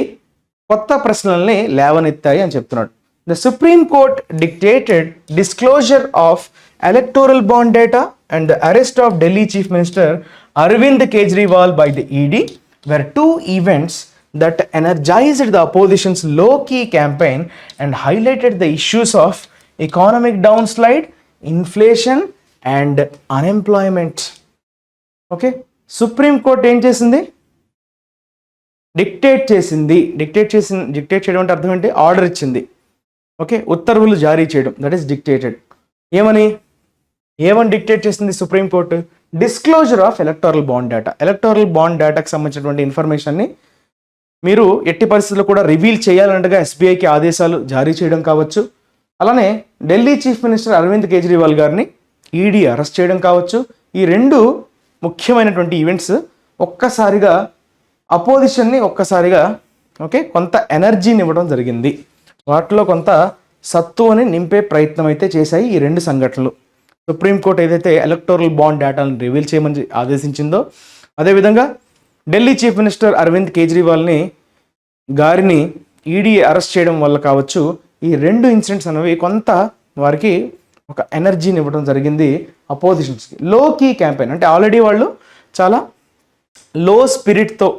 కొత్త ప్రశ్నల్ని లేవనెత్తాయి అని చెప్తున్నాడు. The Supreme Court dictated disclosure of electoral bond data and the arrest of Delhi chief minister Arvind Kejriwal by the ED were two events that energized the opposition's low-key campaign and highlighted the issues of economic downslide, inflation and unemployment. Okay, supreme court ఏం చేసింది? Dictate చేయడం అంటే అర్థం ఏంటి? Order ఇచ్చింది. Okay, ఉత్తర్వులు జారీ చేయడం, దట్ ఈస్ డిక్టేటెడ్. ఏమని డిక్టేట్ చేసింది supreme court? Disclosure of electoral bond డేటాకి సంబంధించినటువంటి ఇన్ఫర్మేషన్ని మీరు ఎట్టి పరిస్థితుల్లో కూడా రివీల్ చేయాలన్నట్టుగా ఎస్బీఐకి ఆదేశాలు జారీ చేయడం కావచ్చు, అలానే ఢిల్లీ చీఫ్ మినిస్టర్ అరవింద్ కేజ్రీవాల్ గారిని ఈడీ అరెస్ట్ చేయడం కావచ్చు. ఈ రెండు ముఖ్యమైనటువంటి ఈవెంట్స్ ఒక్కసారిగా అపోజిషన్ని ఓకే కొంత ఎనర్జీని ఇవ్వడం జరిగింది, వాటిలో కొంత సత్తువని నింపే ప్రయత్నం అయితే చేశాయి ఈ రెండు సంఘటనలు. సుప్రీంకోర్టు ఏదైతే ఎలక్టోరల్ బాండ్ డేటాను రివీల్ చేయమని ఆదేశించిందో, అదేవిధంగా ఢిల్లీ చీఫ్ మినిస్టర్ అరవింద్ కేజ్రీవాల్ని గారిని ఈడీ అరెస్ట్ చేయడం వల్ల కావచ్చు, ఈ రెండు ఇన్సిడెంట్స్ అనేవి కొంత వారికి ఒక ఎనర్జీని ఇవ్వడం జరిగింది అపోజిషన్స్కి. లో కీ క్యాంపెయిన్ అంటే ఆల్రెడీ వాళ్ళు చాలా లో స్పిరిట్తో,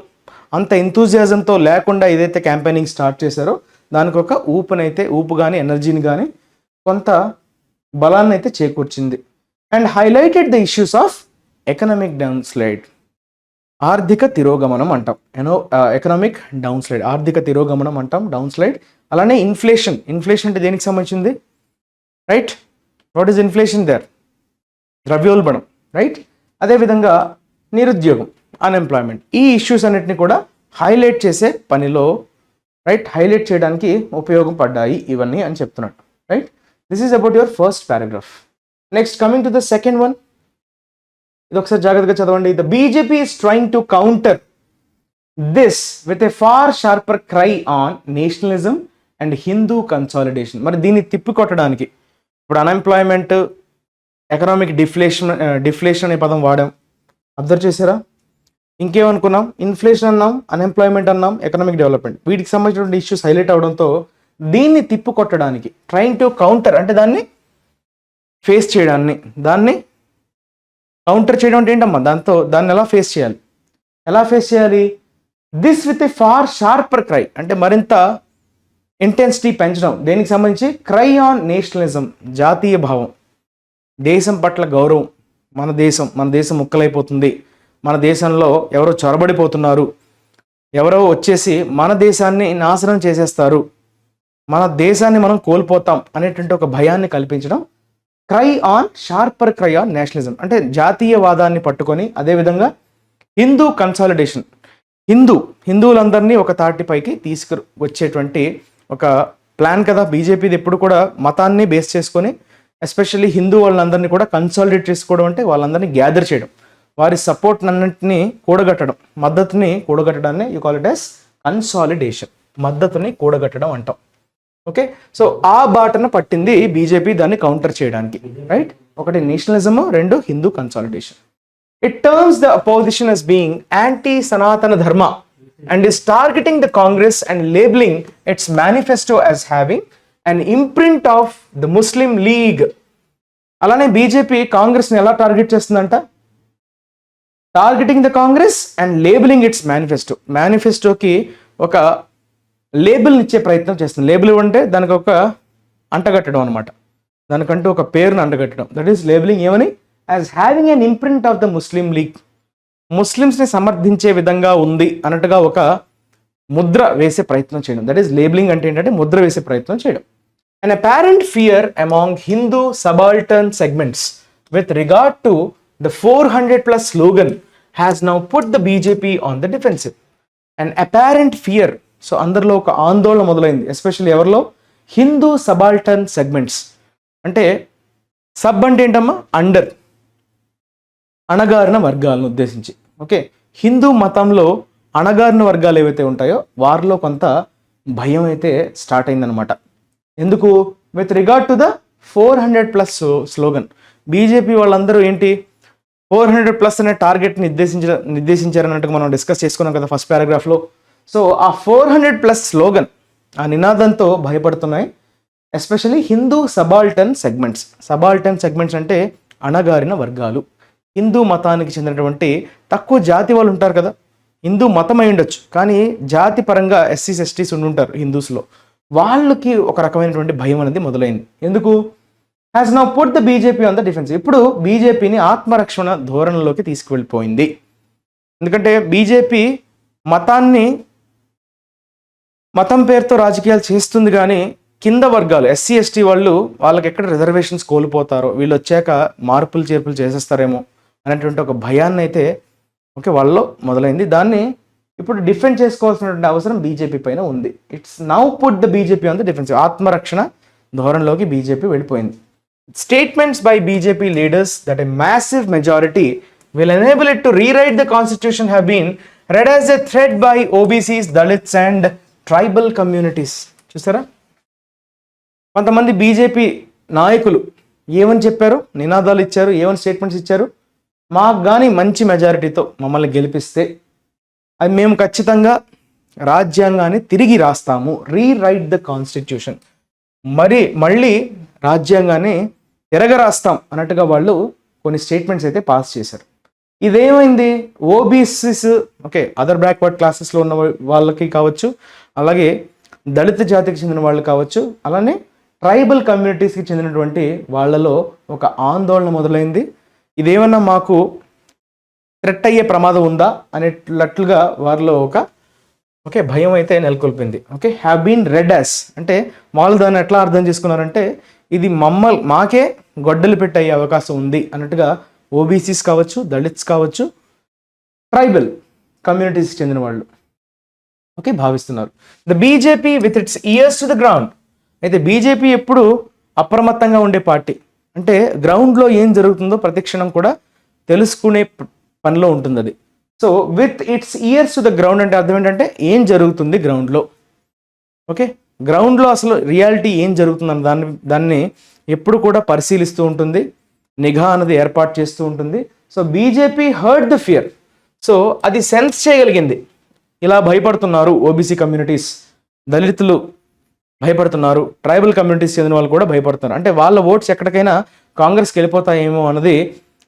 అంత ఎంతూజియాజంతో లేకుండా ఏదైతే క్యాంపెయినింగ్ స్టార్ట్ చేశారో దానికి ఒక ఊపు కానీ ఎనర్జీని కానీ కొంత బలాన్ని అయితే చేకూర్చింది. And highlighted the issues of economic downslide, ఆర్థిక తిరోగమనం అంటాం, ఎకనామిక్ డౌన్ స్లైడ్, ఆర్థిక తిరోగమనం అంటాం, డౌన్ స్లైడ్. అలానే ఇన్ఫ్లేషన్ అంటే దేనికి సంబంధించింది? Right, what is inflation there? ద్రవ్యోల్బణం, రైట్. అదేవిధంగా నిరుద్యోగం, అన్ఎంప్లాయ్మెంట్, ఈ ఇష్యూస్ అన్నిటిని కూడా హైలైట్ చేసే పనిలో, రైట్, హైలైట్ చేయడానికి ఉపయోగపడ్డాయి ఇవన్నీ అని చెప్తున్నాడు. Right, this is about your first paragraph. Next coming to the second one, ఇది ఒకసారి జాగ్రత్తగా చదవండి. The BJP is trying to counter this with a far sharper cry on nationalism and Hindu consolidation. మరి దీన్ని తిప్పికొట్టడానికి ఇప్పుడు అన్ఎంప్లాయ్మెంట్, ఎకనామిక్ డిఫ్లేషన్ అనే పదం వాడాం, observe చేశారా? ఇంకేమనుకున్నాం? ఇన్ఫ్లేషన్ అన్నాం, అన్ఎంప్లాయ్మెంట్ అన్నాం, ఎకనామిక్ డెవలప్మెంట్. వీటికి సంబంధించిన ఇష్యూస్ హైలైట్ అవడంతో దీన్ని తిప్పికొట్టడానికి, ట్రైంగ్ టు కౌంటర్ అంటే దాన్ని ఫేస్ చేయడాన్ని, దాన్ని కౌంటర్ చేయడం అంటే ఏంటమ్మా? దాన్ని ఎలా ఫేస్ చేయాలి? This with a far sharper cry అంటే మరింత ఇంటెన్సిటీ పెంచడం. దేనికి సంబంధించి? క్రై ఆన్ నేషనలిజం, జాతీయ భావం, దేశం పట్ల గౌరవం. మన దేశం ముక్కలైపోతుంది, మన దేశంలో ఎవరో చొరబడిపోతున్నారు, ఎవరో వచ్చేసి మన దేశాన్ని నాశనం చేసేస్తారు, మన దేశాన్ని మనం కోల్పోతాం అనేటువంటి ఒక భయాన్ని కల్పించడం. షార్పర్ క్రై ఆన్ నేషనలిజం అంటే జాతీయవాదాన్ని పట్టుకొని, అదేవిధంగా హిందూ కన్సాలిడేషన్, హిందువులందరినీ ఒక తాటిపైకి తీసుకువచ్చేటువంటి ఒక ప్లాన్ కదా బీజేపీది. ఎప్పుడు కూడా మతాన్ని బేస్ చేసుకొని ఎస్పెషల్లీ హిందూ వాళ్ళందరినీ కూడా కన్సాలిడేట్ చేసుకోవడం అంటే వాళ్ళందరినీ గ్యాదర్ చేయడం, వారి సపోర్ట్ అన్నింటినీ కూడగట్టడం, మద్దతుని కూడగట్టడాన్ని you call it as consolidation, మద్దతుని కూడగట్టడం అంటాం. ఓకే, సో ఆ బాటను పట్టింది బీజేపీ దాన్ని కౌంటర్ చేయడానికి, రైట్? ఒకటి నేషనలిజము, రెండు Hindu consolidation. It terms the opposition as being anti-Sanatana Dharma and is targeting the Congress and labeling its manifesto as having an imprint of the Muslim League. అలానే BJP కాంగ్రెస్ని ఎలా target చేస్తుందంట? Targeting the Congress and labelling its మేనిఫెస్టోకి ఒక లేబుల్ని ఇచ్చే ప్రయత్నం చేస్తుంది. లేబుల్ అంటే దానికి ఒక అంటగట్టడం అనమాట, దానికంటూ ఒక పేరును అంటగట్టడం. That is labelling. ఏమని? As having an imprint of the Muslim League, ముస్లిమ్స్ని సమర్థించే విధంగా ఉంది అన్నట్టుగా ఒక ముద్ర వేసే ప్రయత్నం చేయడం. దట్ ఈస్ లేబులింగ్ అంటే ఏంటంటే ముద్ర వేసే ప్రయత్నం చేయడం. An apparent fear among Hindu subaltern segments with regard to the 400+ slogan has now put the BJP on the defensive. An apparent fear, so అందరిలో ఒక ఆందోళన మొదలైంది, ఎస్పెషల్లీ ఎవరిలో? Hindu subaltern segments. అంటే సబ్ అంటే ఏంటమ్మా? అండర్, అణగారిన వర్గాలను ఉద్దేశించి. ఓకే, హిందూ మతంలో అణగారిన వర్గాలు ఏవైతే ఉంటాయో వారిలో కొంత భయం అయితే స్టార్ట్ అయిందనమాట. ఎందుకు? With regard to the 400+ slogan. BJP వాళ్ళందరూ ఏంటి 400+ అనే టార్గెట్ నిర్దేశించారన్నట్టుగా మనం డిస్కస్ చేసుకున్నాం కదా ఫస్ట్ పారాగ్రాఫ్లో. సో ఆ 400+ స్లోగన్, ఆ నినాదంతో భయపడుతున్నాయి ఎస్పెషల్లీ హిందూ సబాల్టర్న్ సెగ్మెంట్స్ అంటే అణగారిన వర్గాలు. హిందూ మతానికి చెందినటువంటి తక్కువ జాతి వాళ్ళు ఉంటారు కదా, హిందూ మతం అయి ఉండొచ్చు కానీ జాతి పరంగా ఎస్సీస్ ఎస్టీస్ ఉండుంటారు హిందూస్లో, వాళ్ళకి ఒక రకమైనటువంటి భయం అనేది మొదలైంది. ఎందుకు? Has now put the BJP on the defence. ఇప్పుడు బీజేపీని ఆత్మరక్షణ ధోరణిలోకి తీసుకువెళ్ళిపోయింది. ఎందుకంటే బీజేపీ మతం పేరుతో రాజకీయాలు చేస్తుంది కానీ కింద వర్గాలు ఎస్సీ ఎస్టీ వాళ్ళకి ఎక్కడ రిజర్వేషన్స్ కోల్పోతారో, వీళ్ళు వచ్చాక మార్పులు చేర్పులు చేసేస్తారేమో అనేటువంటి ఒక భయాన్ని అయితే వాళ్ళలో మొదలైంది. దాన్ని ఇప్పుడు డిఫెండ్ చేసుకోవాల్సినటువంటి అవసరం బీజేపీ పైన ఉంది. It's now put the BJP on the defensive. ఆత్మరక్షణ ధోరణిలోకి బీజేపీ వెళ్ళిపోయింది. Statements by BJP leaders that a massive majority will enable it to rewrite the constitution have been read as a threat by OBCs, Dalits and tribal communities. చూసారా, కొంతమంది BJP నాయకులు ఏమని చెప్పారు, నినాదాలు ఇచ్చారు, ఏమని స్టేట్మెంట్స్ ఇచ్చారు? మాకు కానీ మంచి మెజారిటీతో మమ్మల్ని గెలిపిస్తే అది మేము ఖచ్చితంగా రాజ్యాంగాన్ని తిరిగి రాస్తాము, రీరైట్ ద కాన్స్టిట్యూషన్, మళ్ళీ రాజ్యాంగాన్ని తిరగరాస్తాం అన్నట్టుగా వాళ్ళు కొన్ని స్టేట్మెంట్స్ అయితే పాస్ చేశారు. ఇదేమైంది? ఓబీసీస్, అదర్ బ్యాక్వర్డ్ క్లాసెస్లో ఉన్న వాళ్ళకి కావచ్చు, అలాగే దళిత జాతికి చెందిన వాళ్ళు కావచ్చు, అలానే ట్రైబల్ కమ్యూనిటీస్కి చెందినటువంటి వాళ్ళలో ఒక ఆందోళన మొదలైంది. ఇదేమన్నా మాకు థ్రెట్ అయ్యే ప్రమాదం ఉందా అనేటట్లుగా వారిలో ఒక భయం అయితే నెలకొల్పింది. హ్యావ్ బీన్ రెడ్ యాస్ అంటే వాళ్ళు దాన్ని ఎట్లా అర్థం చేసుకున్నారంటే ఇది మాకే గొడ్డలు పెట్టే అవకాశం ఉంది అన్నట్టుగా ఓబీసీస్ కావచ్చు, దళిత్స్ కావచ్చు, ట్రైబల్ కమ్యూనిటీస్కి చెందిన వాళ్ళు భావిస్తున్నారు. The BJP with its years to the ground. అయితే బీజేపీ ఎప్పుడు అప్రమత్తంగా ఉండే పార్టీ, అంటే గ్రౌండ్లో ఏం జరుగుతుందో ప్రతి క్షణం కూడా తెలుసుకునే పనిలో ఉంటుంది అది. So with its years to the ground అంటే అర్థం ఏంటంటే ఏం జరుగుతుంది గ్రౌండ్లో. ఓకే, గ్రౌండ్లో అసలు రియాలిటీ ఏం జరుగుతుందన్న దాన్ని ఎప్పుడు కూడా పరిశీలిస్తూ ఉంటుంది, నిఘా అనేది ఏర్పాటు చేస్తూ ఉంటుంది. So BJP heard the fear. So అది సెన్స్ చేయగలిగింది, ఇలా భయపడుతున్నారు ఓబీసీ కమ్యూనిటీస్, దళితులు భయపడుతున్నారు, ట్రైబల్ కమ్యూనిటీస్ చెందిన వాళ్ళు కూడా భయపడుతున్నారు. అంటే వాళ్ళ ఓట్స్ ఎక్కడికైనా కాంగ్రెస్కి వెళ్ళిపోతాయేమో అన్నది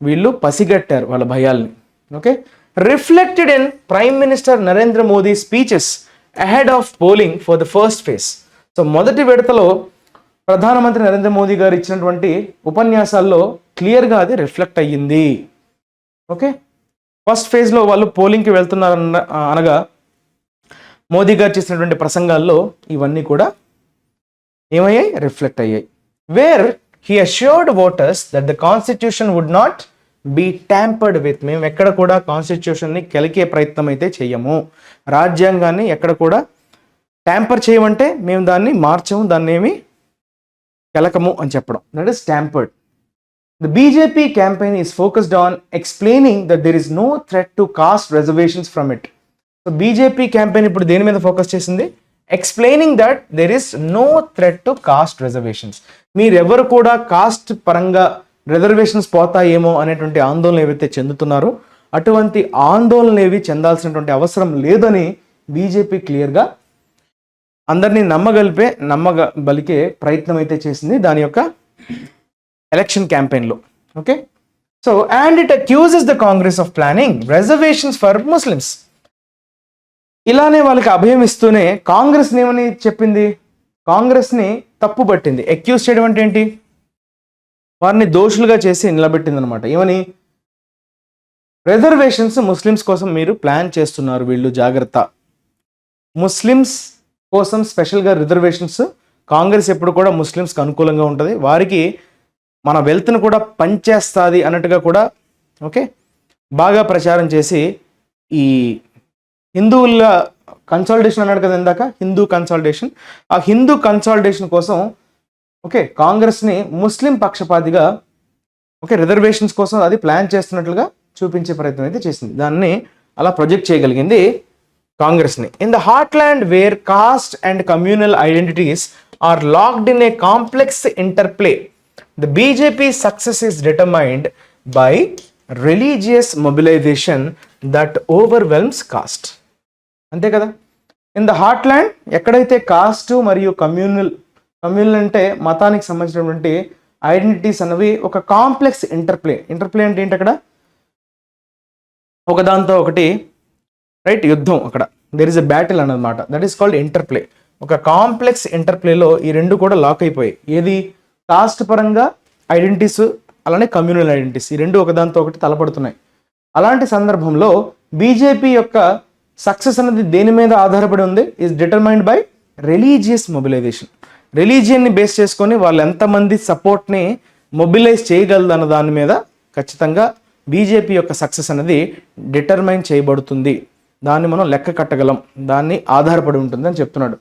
వీళ్ళు పసిగట్టారు వాళ్ళ భయాల్ని. Okay, reflected in prime minister Narendra Modi speeches ahead of polling for the first phase. So మొదటి విడతలో ప్రధానమంత్రి నరేంద్ర మోదీ గారు ఇచ్చినటువంటి ఉపన్యాసాల్లో క్లియర్గా అది రిఫ్లెక్ట్ అయ్యింది. ఓకే, ఫస్ట్ ఫేజ్లో వాళ్ళు పోలింగ్కి వెళ్తున్నారు అనగా మోదీ గారు చేసినటువంటి ప్రసంగాల్లో ఇవన్నీ కూడా ఏమయ్యాయి, రిఫ్లెక్ట్ అయ్యాయి. Where he assured voters that the constitution would not be tampered with. మేము ఎక్కడ కూడా కాన్స్టిట్యూషన్ని కెలికే ప్రయత్నం అయితే చెయ్యము, రాజ్యాంగాన్ని ఎక్కడ కూడా ట్యాంపర్ చేయమంటే మేము దాన్ని మార్చము, దాన్ని ఏమి కెలకము అని చెప్పడం, that is tampered. The BJP campaign is focused on explaining that there is no threat to caste reservations from it. So BJP campaign ఇప్పుడు దేని మీద ఫోకస్ చేసింది, explaining that there is no threat to caste reservations. మీరెవరు కూడా cost పరంగా reservations పోతాయేమో అనేటువంటి ఆందోళన ఏవైతే చెందుతున్నారో అటువంటి ఆందోళన ఏవి చెందాల్సినటువంటి అవసరం లేదని బీజేపీ క్లియర్గా అందరినీ నమ్మబలికే ప్రయత్నం అయితే చేసింది దాని యొక్క ఎలక్షన్ క్యాంపెయిన్లో. Okay, so and it accuses the Congress of planning reservations for Muslims. ఇలానే వాళ్ళకి అభయం ఇస్తూనే కాంగ్రెస్ని ఏమని చెప్పింది, కాంగ్రెస్ని తప్పు పట్టింది. అక్యూజ్ చేయడం అంటే ఏంటి, వారిని దోషులుగా చేసి నిలబెట్టింది అనమాట. ఏమని, రిజర్వేషన్స్ ముస్లిమ్స్ కోసం మీరు ప్లాన్ చేస్తున్నారు, వీళ్ళు జాగ్రత్త, ముస్లిమ్స్ కోసం స్పెషల్గా రిజర్వేషన్స్, కాంగ్రెస్ ఎప్పుడు కూడా ముస్లిమ్స్కి అనుకూలంగా ఉంటుంది, వారికి మన వెల్త్ను కూడా పనిచేస్తుంది అన్నట్టుగా కూడా ఓకే బాగా ప్రచారం చేసి ఈ హిందువుల కన్సాలిడేషన్ అన్నాడు కదా ఇందాక, హిందూ కన్సాలిడేషన్, ఆ హిందూ కన్సాలిడేషన్ కోసం ఓకే కాంగ్రెస్ని ముస్లిం పక్షపాతిగా ఓకే రిజర్వేషన్స్ కోసం అది ప్లాన్ చేస్తున్నట్లుగా చూపించే ప్రయత్నం అయితే చేసింది. దాన్ని అలా ప్రొజెక్ట్ చేయగలిగింది కాంగ్రెస్ని. In the heartland where caste and communal identities are locked in a complex interplay, the BJP success is determined by religious mobilization that overwhelms caste. అంతే కదా, ఇన్ ద హార్ట్లాండ్ ఎక్కడైతే కాస్ట్ మరియు కమ్యూనల్ అంటే మతానికి సంబంధించినటువంటి ఐడెంటిటీస్ అన్నవి ఒక కాంప్లెక్స్ ఇంటర్ప్లే అంటే ఏంటి, అక్కడ ఒకదాంతో ఒకటి రైట్ యుద్ధం, అక్కడ దెర్ ఇస్ ఎ బ్యాటిల్ అన్నమాట, దట్ ఈస్ కాల్డ్ ఇంటర్ప్లే. ఒక కాంప్లెక్స్ ఇంటర్ప్లేలో ఈ రెండు కూడా లాక్ అయిపోయాయి. ఏది, కాస్ట్ పరంగా ఐడెంటిటీస్ అలానే కమ్యూనల్ ఐడెంటిటీస్, ఈ రెండు ఒకదాంతో ఒకటి తలపడుతున్నాయి. అలాంటి సందర్భంలో బీజేపీ యొక్క సక్సెస్ అనేది దేని మీద ఆధారపడి ఉంది, is determined by religious mobilisation. రిలీజియన్ని బేస్ చేసుకొని వాళ్ళు ఎంతమంది సపోర్ట్ని మొబిలైజ్ చేయగలదు అన్న దాని మీద ఖచ్చితంగా బీజేపీ యొక్క సక్సెస్ అనేది డిటర్మైన్ చేయబడుతుంది, దాన్ని మనం లెక్క కట్టగలం, దాన్ని ఆధారపడి ఉంటుంది అని చెప్తున్నాడు.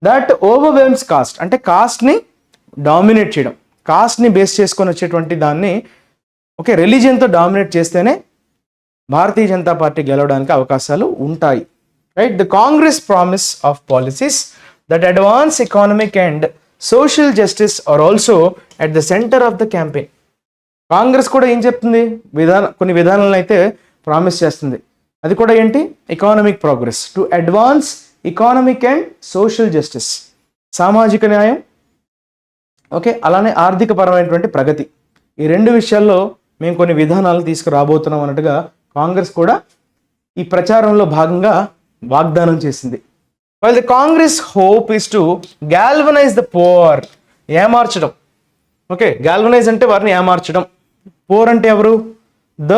దట్ ఓవర్వెల్మ్స్ కాస్ట్ అంటే కాస్ట్ని డామినేట్ చేయడం, కాస్ట్ని బేస్ చేసుకొని వచ్చేటువంటి దాన్ని ఓకే రిలీజియన్తో డామినేట్ చేస్తేనే భారతీయ జనతా పార్టీ గెలవడానికి అవకాశాలు ఉంటాయి. Right, the Congress promise of policies that advance economic and social justice R also at the centre of the campaign. Congress కూడా ఏం చెప్తుంది, కొన్ని విధానాలను అయితే ప్రామిస్ చేస్తుంది, అది కూడా ఏంటి, economic progress, to advance economic and social justice, సామాజిక న్యాయం ఓకే అలానే ఆర్థిక పరమైనటువంటి ప్రగతి, ఈ రెండు విషయాల్లో మేము కొన్ని విధానాలు తీసుకురాబోతున్నాం అన్నట్టుగా కాంగ్రెస్ కూడా ఈ ప్రచారంలో భాగంగా వాగ్దానం చేసింది. While the Congress hope is to galvanise the poor, ఏమార్చడం. ఓకే, గాల్వనైజ్ అంటే వారిని ఏమార్చడం, పోర్ అంటే ఎవరు, ద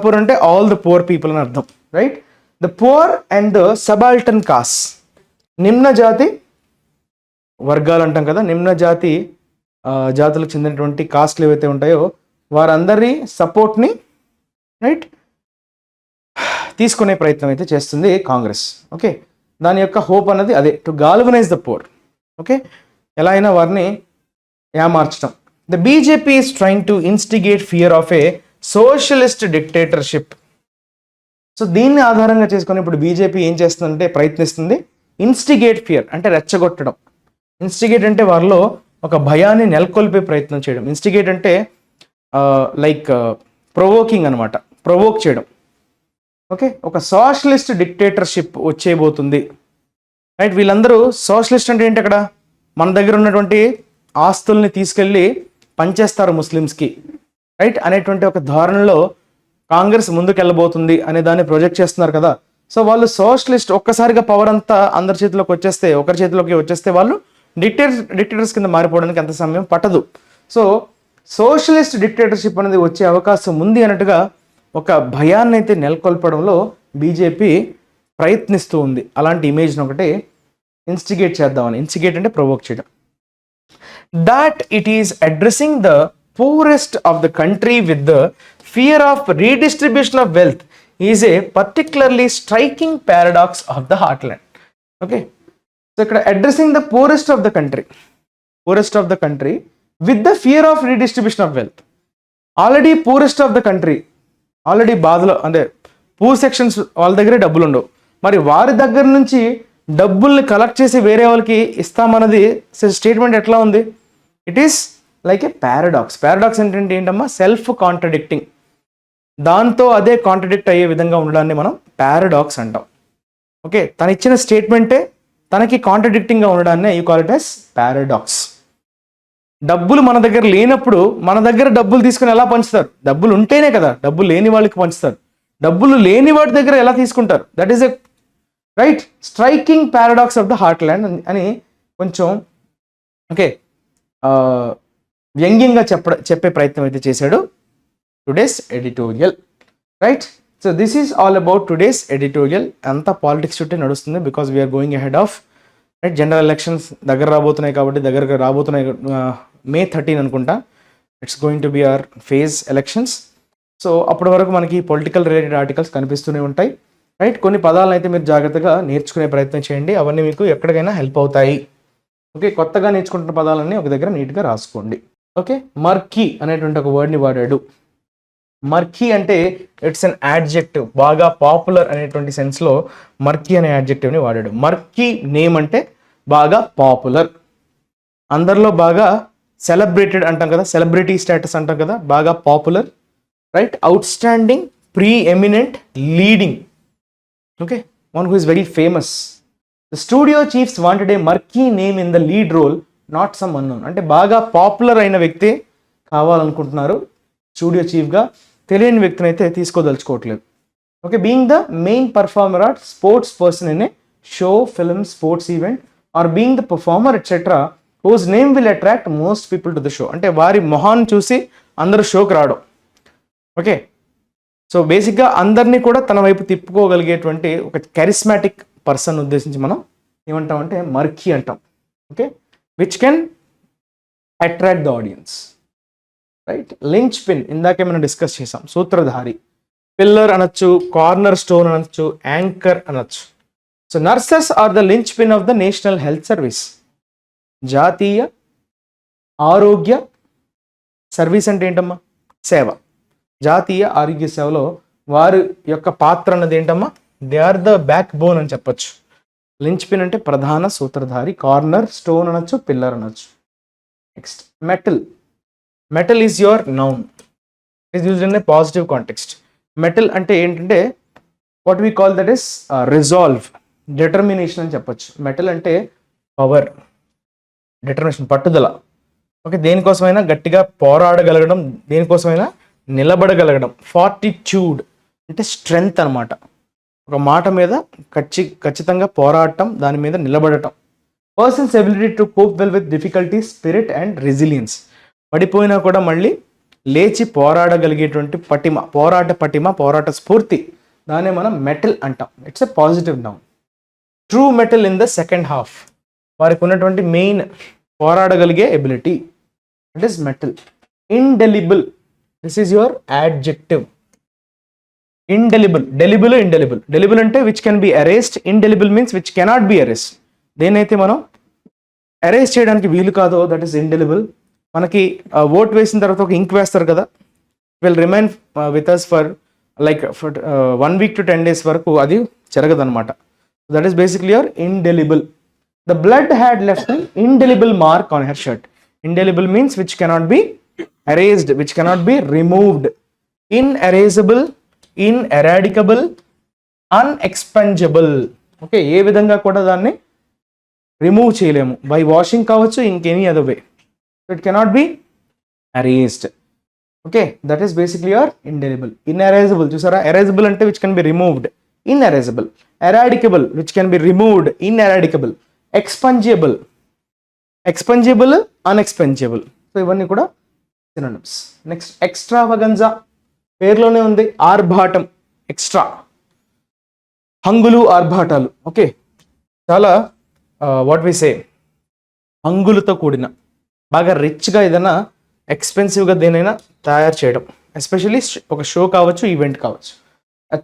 పూర్ అంటే ఆల్ ద పూర్ పీపుల్ అని అర్థం. Right, the poor and the subaltern caste, నిమ్న జాతి వర్గాలు అంటాం కదా, నిమ్న జాతులకు చెందినటువంటి కాస్ట్లు ఏవైతే ఉంటాయో వారందరి సపోర్ట్ని రైట్ తీసుకునే ప్రయత్నం అయితే చేస్తుంది కాంగ్రెస్. ఓకే, దాని యొక్క హోప్ అన్నది అదే, to galvanise the poor. Okay, ఎలా అయినా వారిని ఏమార్చడం, the BJP is trying to instigate fear of a socialist dictatorship. So దీన్ని ఆధారంగా చేసుకొని ఇప్పుడు బీజేపీ ఏం చేస్తుందంటే ప్రయత్నిస్తుంది ఇన్స్టిగేట్ ఫియర్ అంటే రెచ్చగొట్టడం. ఇన్స్టిగేట్ అంటే వారిలో ఒక భయాన్ని నెలకొల్పే ప్రయత్నం చేయడం. ఇన్స్టిగేట్ అంటే లైక్ ప్రొవోకింగ్ అనమాట, ప్రొవోక్ చేయడం. ఓకే, ఒక సోషలిస్ట్ డిక్టేటర్షిప్ వచ్చేయబోతుంది. రైట్, వీళ్ళందరూ సోషలిస్ట్ అంటే ఏంటి, అక్కడ మన దగ్గర ఉన్నటువంటి ఆస్తుల్ని తీసుకెళ్ళి పంచేస్తారు ముస్లిమ్స్కి, రైట్ అనేటువంటి ఒక ధోరణిలో కాంగ్రెస్ ముందుకెళ్ళబోతుంది అనే దాన్ని ప్రొజెక్ట్ చేస్తున్నారు కదా. సో వాళ్ళు సోషలిస్ట్, ఒక్కసారిగా పవర్ అంతా అందరి చేతిలోకి వచ్చేస్తే, ఒకరి చేతిలోకి వచ్చేస్తే వాళ్ళు డిక్టేటర్స్ కింద మారిపోవడానికి ఎంత సమయం పట్టదు. సో సోషలిస్ట్ డిక్టేటర్షిప్ అనేది వచ్చే అవకాశం ఉంది అన్నట్టుగా ఒక భయాన్ని అయితే నెలకొల్పడంలో బీజేపీ ప్రయత్నిస్తూ ఉంది. అలాంటి ఇమేజ్ని ఒకటి ఇన్స్టిగేట్ చేద్దామని. ఇన్స్టిగేట్ అంటే ప్రొవోక్ చేయడం. that it is addressing the poorest of the country with the fear of redistribution of wealth is a particularly striking paradox of the heartland. Okay, so ikkada addressing the poorest of the country with the fear of redistribution of wealth. Already poorest of the country, already బాధలో అంటే poor sections వాళ్ళ దగ్గరే డబ్బులు ఉండవు, మరి వారి దగ్గర నుంచి డబ్బుల్ని కలెక్ట్ చేసి వేరే వాళ్ళకి ఇస్తామన్నది స్టేట్మెంట్ ఎట్లా ఉంది? It is like A paradox. Paradox ఏంటంటే ఏంటమ్మా, సెల్ఫ్ కాంట్రడిక్టింగ్. దాంతో అదే కాంట్రడిక్ట్ అయ్యే విధంగా ఉండడాన్ని మనం పారాడాక్స్ అంటాం. ఓకే, తను ఇచ్చిన స్టేట్మెంటే తనకి కాంట్రడిక్టింగ్గా ఉండడాన్ని you call it as paradox. డబ్బులు మన దగ్గర లేనప్పుడు మన దగ్గర డబ్బులు తీసుకుని ఎలా పంచుతారు? డబ్బులు ఉంటేనే కదా డబ్బులు లేని వాళ్ళకి పంచుతారు. డబ్బులు లేని వాటి దగ్గర ఎలా తీసుకుంటారు? That is a right striking paradox of the heartland అని కొంచెం ఓకే వ్యంగ్యంగా చెప్పే ప్రయత్నం అయితే చేశాడు today's editorial. Right, so this is all about today's editorial. అంతా పాలిటిక్స్ చుట్టే నడుస్తుంది because we're going ahead of right general elections దగ్గర రాబోతున్నాయి కాబట్టి, దగ్గరగా రాబోతున్నాయి May 13 అనుకుంటా. It's going to be our phase elections. So అప్పటి వరకు మనకి పొలిటికల్ రిలేటెడ్ ఆర్టికల్స్ కనిపిస్తూనే ఉంటాయి. రైట్, కొన్ని పదాలను అయితే మీరు జాగ్రత్తగా నేర్చుకునే ప్రయత్నం చేయండి, అవన్నీ మీకు ఎక్కడికైనా హెల్ప్ అవుతాయి. ఓకే, కొత్తగా నేర్చుకుంటున్న పదాలన్నీ ఒక దగ్గర నీట్గా రాసుకోండి. ఓకే, మర్కీ అనేటువంటి ఒక వర్డ్ని వాడాడు. మర్కీ అంటే ఇట్స్ అన్ యాడ్జెక్టివ్, బాగా పాపులర్ అనేటువంటి సెన్స్లో మర్కీ అనే యాడ్జెక్టివ్ని వాడాడు. మర్కీ నేమ్ అంటే బాగా పాపులర్, అందరిలో బాగా సెలబ్రేటెడ్ అంటాం కదా, సెలబ్రిటీ స్టేటస్ అంటాం కదా, బాగా popular. Right, outstanding, preeminent, leading. Okay, one who is very famous. The studio chiefs wanted a marquee name in the lead role, not some unknown. అంటే బాగా popular అయిన వ్యక్తి కావాలనుకుంటున్నారు స్టూడియో చీఫ్గా, తెలియని వ్యక్తిని అయితే తీసుకోదలుచుకోవట్లేదు. Okay, being the main performer or sports person in a show, film, sports event or being the performer etcetera whose name will attract most people to the show. అంటే వారి మొహాన్ని చూసి అందరూ షోకి రావడం. ఓకే, సో బేసిక్గా అందరినీ కూడా తన వైపు తిప్పుకోగలిగేటువంటి ఒక కెరిస్మాటిక్ పర్సన్ ఉద్దేశించి మనం ఏమంటామంటే మర్కీ అంటాం. Okay, which can attract the audience. Right, linchpin ఇందాకే మనం డిస్కస్ చేసాం, సూత్రధారి. పిల్లర్ అనొచ్చు, కార్నర్ స్టోన్ అనొచ్చు, యాంకర్ అనొచ్చు. So nurses are the linchpin of the national health service. జాతీయ ఆరోగ్య సర్వీస్ అంటే ఏంటమ్మా? సేవ. జాతీయ ఆరోగ్య సేవలో వారి యొక్క పాత్ర అన్నది ఏంటమ్మా? They are the backbone అని చెప్పొచ్చు. లించ్ పిన్ అంటే ప్రధాన సూత్రధారి, కార్నర్ స్టోన్ అనొచ్చు, పిల్లర్ అనొచ్చు. Next mettle. Mettle is your noun, is used in a positive context. Mettle అంటే ఏంటంటే what we call that is resolve, determination అని చెప్పొచ్చు. మెటల్ అంటే పవర్, డిటర్మినేషన్, పట్టుదల. ఓకే, దేనికోసమైనా గట్టిగా పోరాడగలగడం, దేనికోసమైనా నిలబడగలగడం. ఫార్టిట్యూడ్ అంటే స్ట్రెంగ్త్ అనమాట. ఒక మాట మీద ఖచ్చితంగా పోరాడటం, దాని మీద నిలబడటం. Persons ability to cope well with difficulty, spirit and resilience. పడిపోయినా కూడా మళ్ళీ లేచి పోరాడగలిగేటువంటి పటిమ, పోరాట స్ఫూర్తి, దాన్నే మనం మెటల్ అంటాం. It's a positive noun. True metal in the second half, వారికి ఉన్నటువంటి మెయిన్ పోరాడగలిగే ability, it is metal. Indelible, this is your adjective. Indelible, delible, indelible. Delible అంటే which can be erased, indelible means which cannot be erased. దేనైతే మనం erased చేయడానికి వీలు కాదో that is indelible. మనకి ఓట్ వేసిన తర్వాత ఒక ఇంక్ వేస్తారు కదా, will remain with us for like 1 week to 10 days వరకు అది జరగదన్నమాట. That is basically your indelible. The blood had left an indelible mark on her shirt. Indelible means which cannot be erased, which cannot be removed. Inerasable, ineradicable, unexpungible. Okay, ఏ విధంగా కూడా దాన్ని remove చేయలేము, by washing కావచ్చు, ఇంకెనీ other way. It cannot be erased. Okay, that is basically your indelible. Inerasable చూసారా, erasable అంటే which can be removed, inerasable. Eradicable which can be removed, ineradicable. Expungible, expungible, unexpungible. So ఇవన్నీ కూడా synonyms. Next ఎక్స్ట్రావగన్జా, పేరులోనే ఉంది, ఆర్భాటం, extra. హంగులు, ఆర్భాటాలు. Okay, చాలా వాట్ వి సే హంగులతో కూడిన, బాగా రిచ్గా ఏదైనా ఎక్స్పెన్సివ్గా దేనైనా తయారు చేయడం, ఎస్పెషల్లీ ఒక షో కావచ్చు, ఈవెంట్ కావచ్చు.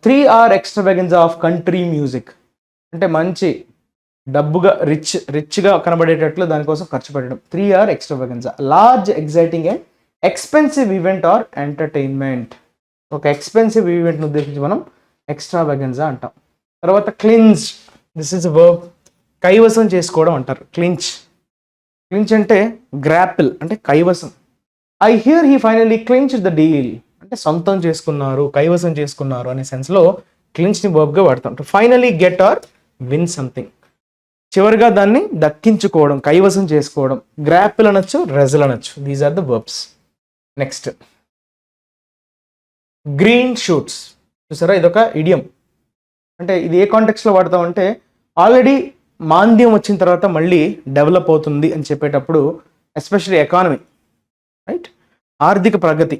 3 hour ఎక్స్ట్రావగన్జా ఆఫ్ కంట్రీ మ్యూజిక్ అంటే మంచి డబ్బుగా రిచ్గా కనబడేటట్లు దానికోసం ఖర్చు పెట్టడం. 3 hour extravaganza. Large, exciting and expensive event or entertainment. ఒక ఎక్స్పెన్సివ్ ఈవెంట్ని ఉద్దేశించి మనం ఎక్స్ట్రావగన్జా అంటాం. తర్వాత క్లించ్, దిస్ ఇస్ వర్బ్, కైవసం చేసుకోవడం అంటారు. క్లించ్, క్లించ్ అంటే గ్రాపిల్ అంటే కైవసం. I hear he finally clinched the deal అంటే సొంతం చేసుకున్నారు, కైవసం చేసుకున్నారు అనే సెన్స్లో క్లించ్ని వర్బ్గా వాడతాం. To finally get or win something, చివరిగా దాన్ని దక్కించుకోవడం, కైవసం చేసుకోవడం. గ్రాపిల్ అనొచ్చు, రెజల్ అనొచ్చు. These are the verbs. Next green shoots చూసారా, ఇదొక ఇడియం. అంటే ఇది ఏ కాంటెక్స్లో వాడతామంటే ఆల్రెడీ మాంద్యం వచ్చిన తర్వాత మళ్ళీ డెవలప్ అవుతుంది అని చెప్పేటప్పుడు, ఎస్పెషల్లీ ఎకానమీ, రైట్, ఆర్థిక ప్రగతి,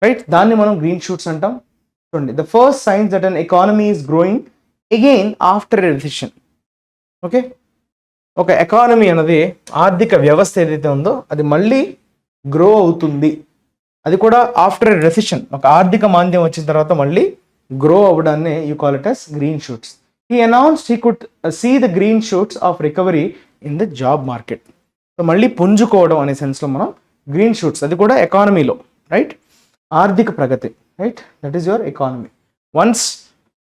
రైట్, దాన్ని మనం గ్రీన్ షూట్స్ అంటాం. చూడండి, the first science that an economy is growing again after a recession. Okay, ఒక ఎకానమీ అన్నది, ఆర్థిక వ్యవస్థ ఏదైతే ఉందో అది మళ్ళీ గ్రో అవుతుంది, అది కూడా ఆఫ్టర్ ఎ రెసిషన్, ఒక ఆర్థిక మాంద్యం వచ్చిన తర్వాత మళ్ళీ గ్రో అవ్వడాన్ని you call it as green shoots. He announced he could see the green shoots of recovery in the job market. So మళ్ళీ పుంజుకోవడం అనే సెన్స్లో మనం గ్రీన్ షూట్స్, అది కూడా ఎకానమీలో, రైట్, ఆర్థిక ప్రగతి, right, that is your economy. Once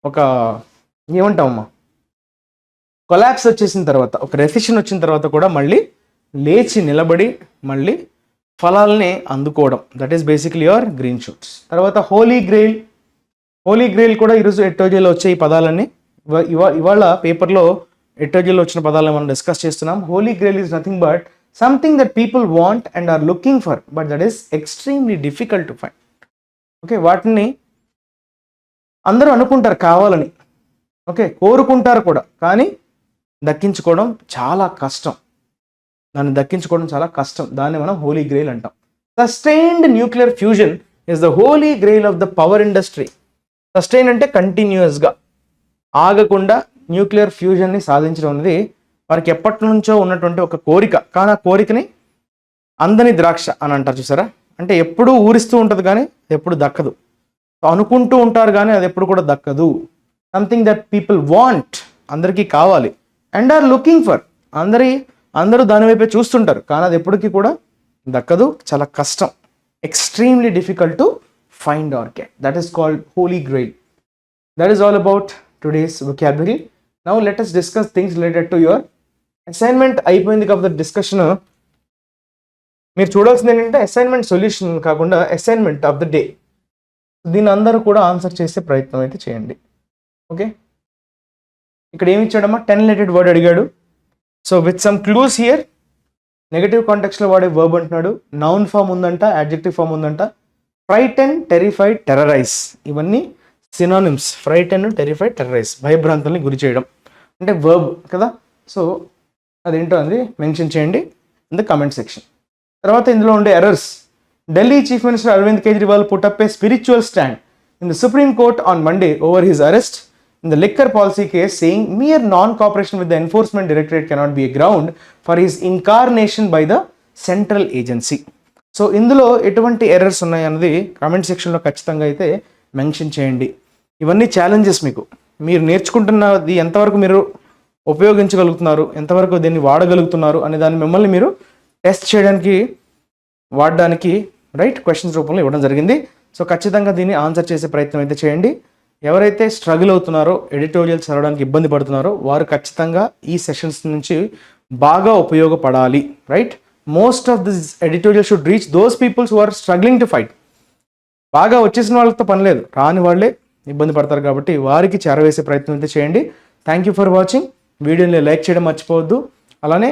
ఒక ఏమంటామమ్మా, కొలాప్స్ వచ్చేసిన తర్వాత, ఒక రెసిషన్ వచ్చిన తర్వాత కూడా మళ్ళీ లేచి నిలబడి మళ్ళీ ఫలాల్ని అందుకోవడం, that is basically your green shoots. తర్వాత హోలీ గ్రెయిల్, హోలీ గ్రెయిల్ కూడా ఈరోజు ఎట్టోజీలో వచ్చే ఈ పదాలన్నీ, ఇవాళ పేపర్లో ఎట్టోజీలో వచ్చిన పదాలను మనం డిస్కస్ చేస్తున్నాం. Holy grail is nothing but something that people want and are looking for, but that is extremely difficult to find. Okay, వాటిని అందరూ అనుకుంటారు కావాలని, ఓకే, కోరుకుంటారు కూడా, కానీ దక్కించుకోవడం చాలా కష్టం. దాన్ని దక్కించుకోవడం చాలా కష్టం. దాన్ని మనం హోలీ గ్రెయిల్ అంటాం. Sustained nuclear fusion is the holy grail of the power industry. Sustain అంటే కంటిన్యూస్గా, ఆగకుండా న్యూక్లియర్ ఫ్యూజన్ని సాధించడం అనేది వారికి ఎప్పటి నుంచో ఉన్నటువంటి ఒక కోరిక. కానీ ఆ కోరికని అందని ద్రాక్ష అని అంటారు చూసారా, అంటే ఎప్పుడూ ఊరిస్తూ ఉంటుంది కానీ ఎప్పుడు దక్కదు. అనుకుంటూ ఉంటారు కానీ అది ఎప్పుడు కూడా దక్కదు. సంథింగ్ దట్ పీపుల్ వాంట్, అందరికీ కావాలి, అండ్ ఆర్ లుకింగ్ ఫర్, అందరూ దాని వైపే చూస్తుంటారు, కానీ అది ఎప్పటికీ కూడా దక్కదు, చాలా కష్టం. Extremely difficult to find or get. That is called holy grail. That is all about today's vocabulary. Now let us discuss things related to your assignment. అయిపోయింది కాబట్టి డిస్కషన్ మీరు చూడాల్సింది ఏంటంటే అసైన్మెంట్ సొల్యూషన్ కాకుండా అసైన్మెంట్ ఆఫ్ ద డే. దీన్ని అందరూ కూడా answer చేసే ప్రయత్నం అయితే చేయండి. ఓకే, ఇక్కడ ఏమి ఇచ్చాడమ్మా, 10 రిలేటెడ్ వర్డ్ అడిగాడు. So with some clues here. Negative కాంటెక్స్లో వాడే వర్బ్ అంటున్నాడు, నౌన్ ఫామ్ ఉందంట, యాడ్జెక్టివ్ ఫామ్ ఉందంట. ఫ్రైటన్, టెరిఫైడ్, టెర్రరైజ్, ఇవన్నీ సినానిమ్స్. ఫ్రైటన్, టెరిఫైడ్, టెర్రరైజ్, భయభ్రాంతుల్ని గురి చేయడం అంటే వర్బ్ కదా. సో అదేంటో అది మెన్షన్ చేయండి ఇన్ ద కమెంట్ సెక్షన్. తర్వాత ఇందులో ఉండే errors. Delhi chief minister Arvind Kejriwal put up a spiritual stand in the Supreme Court on Monday over his arrest in the liquor policy case, saying mere non-cooperation with the enforcement directorate cannot be a ground for his incarnation by the central agency. So ఇందులో ఎటువంటి errors ఉన్నాయి అన్నది comment సెక్షన్లో ఖచ్చితంగా అయితే mention చేయండి. ఇవన్నీ challenges మీకు. మీరు నేర్చుకుంటున్నది ఎంతవరకు మీరు ఉపయోగించగలుగుతున్నారు, ఎంతవరకు దీన్ని వాడగలుగుతున్నారు అనే దాన్ని మిమ్మల్ని మీరు టెస్ట్ చేయడానికి వాడడానికి రైట్ క్వశ్చన్స్ రూపంలో ఇవ్వడం జరిగింది. సో ఖచ్చితంగా దీన్ని ఆన్సర్ చేసే ప్రయత్నం అయితే చేయండి. ఎవరైతే స్ట్రగుల్ అవుతున్నారో, ఎడిటోరియల్ చదవడానికి ఇబ్బంది పడుతున్నారో వారు ఖచ్చితంగా ఈ సెషన్స్ నుంచి బాగా ఉపయోగపడాలి. Right, most of this editorial should reach those peoples who are struggling to fight. బాగా వచ్చేసిన వాళ్ళతో పని లేదు, రాని వాళ్ళే ఇబ్బంది పడతారు కాబట్టి వారికి చేరవేసే ప్రయత్నం అయితే చేయండి. Thank you for watching. వీడియోని లైక్ చేయడం మర్చిపోవద్దు, అలానే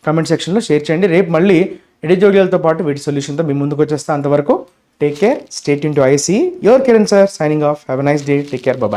కామెంట్ సెక్షన్లో షేర్ చేయండి. రేపు మళ్ళీ ఎడిటోరియల్తో పాటు వీటి సొల్యూషన్తో మీ ముందుకు వచ్చేస్తా. అంతవరకు take care, stay tune to IC. Your Kiran sir signing off. Have a nice day. Take care. By.